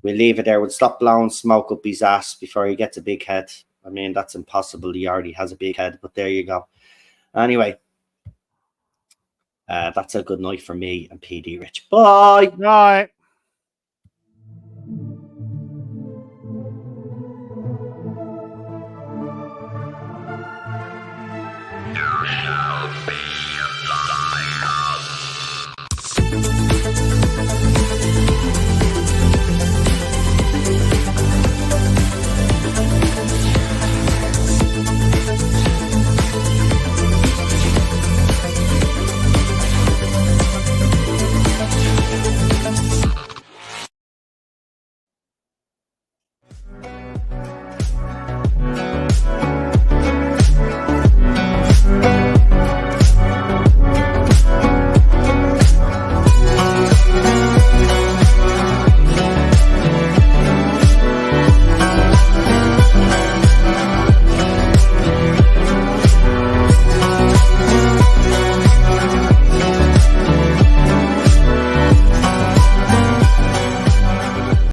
we'll leave it there. We'll stop blowing smoke up his ass before he gets a big head. I mean, that's impossible. He already has a big head, but there you go. Anyway, that's a good night for me and PD Rich. Bye. Night.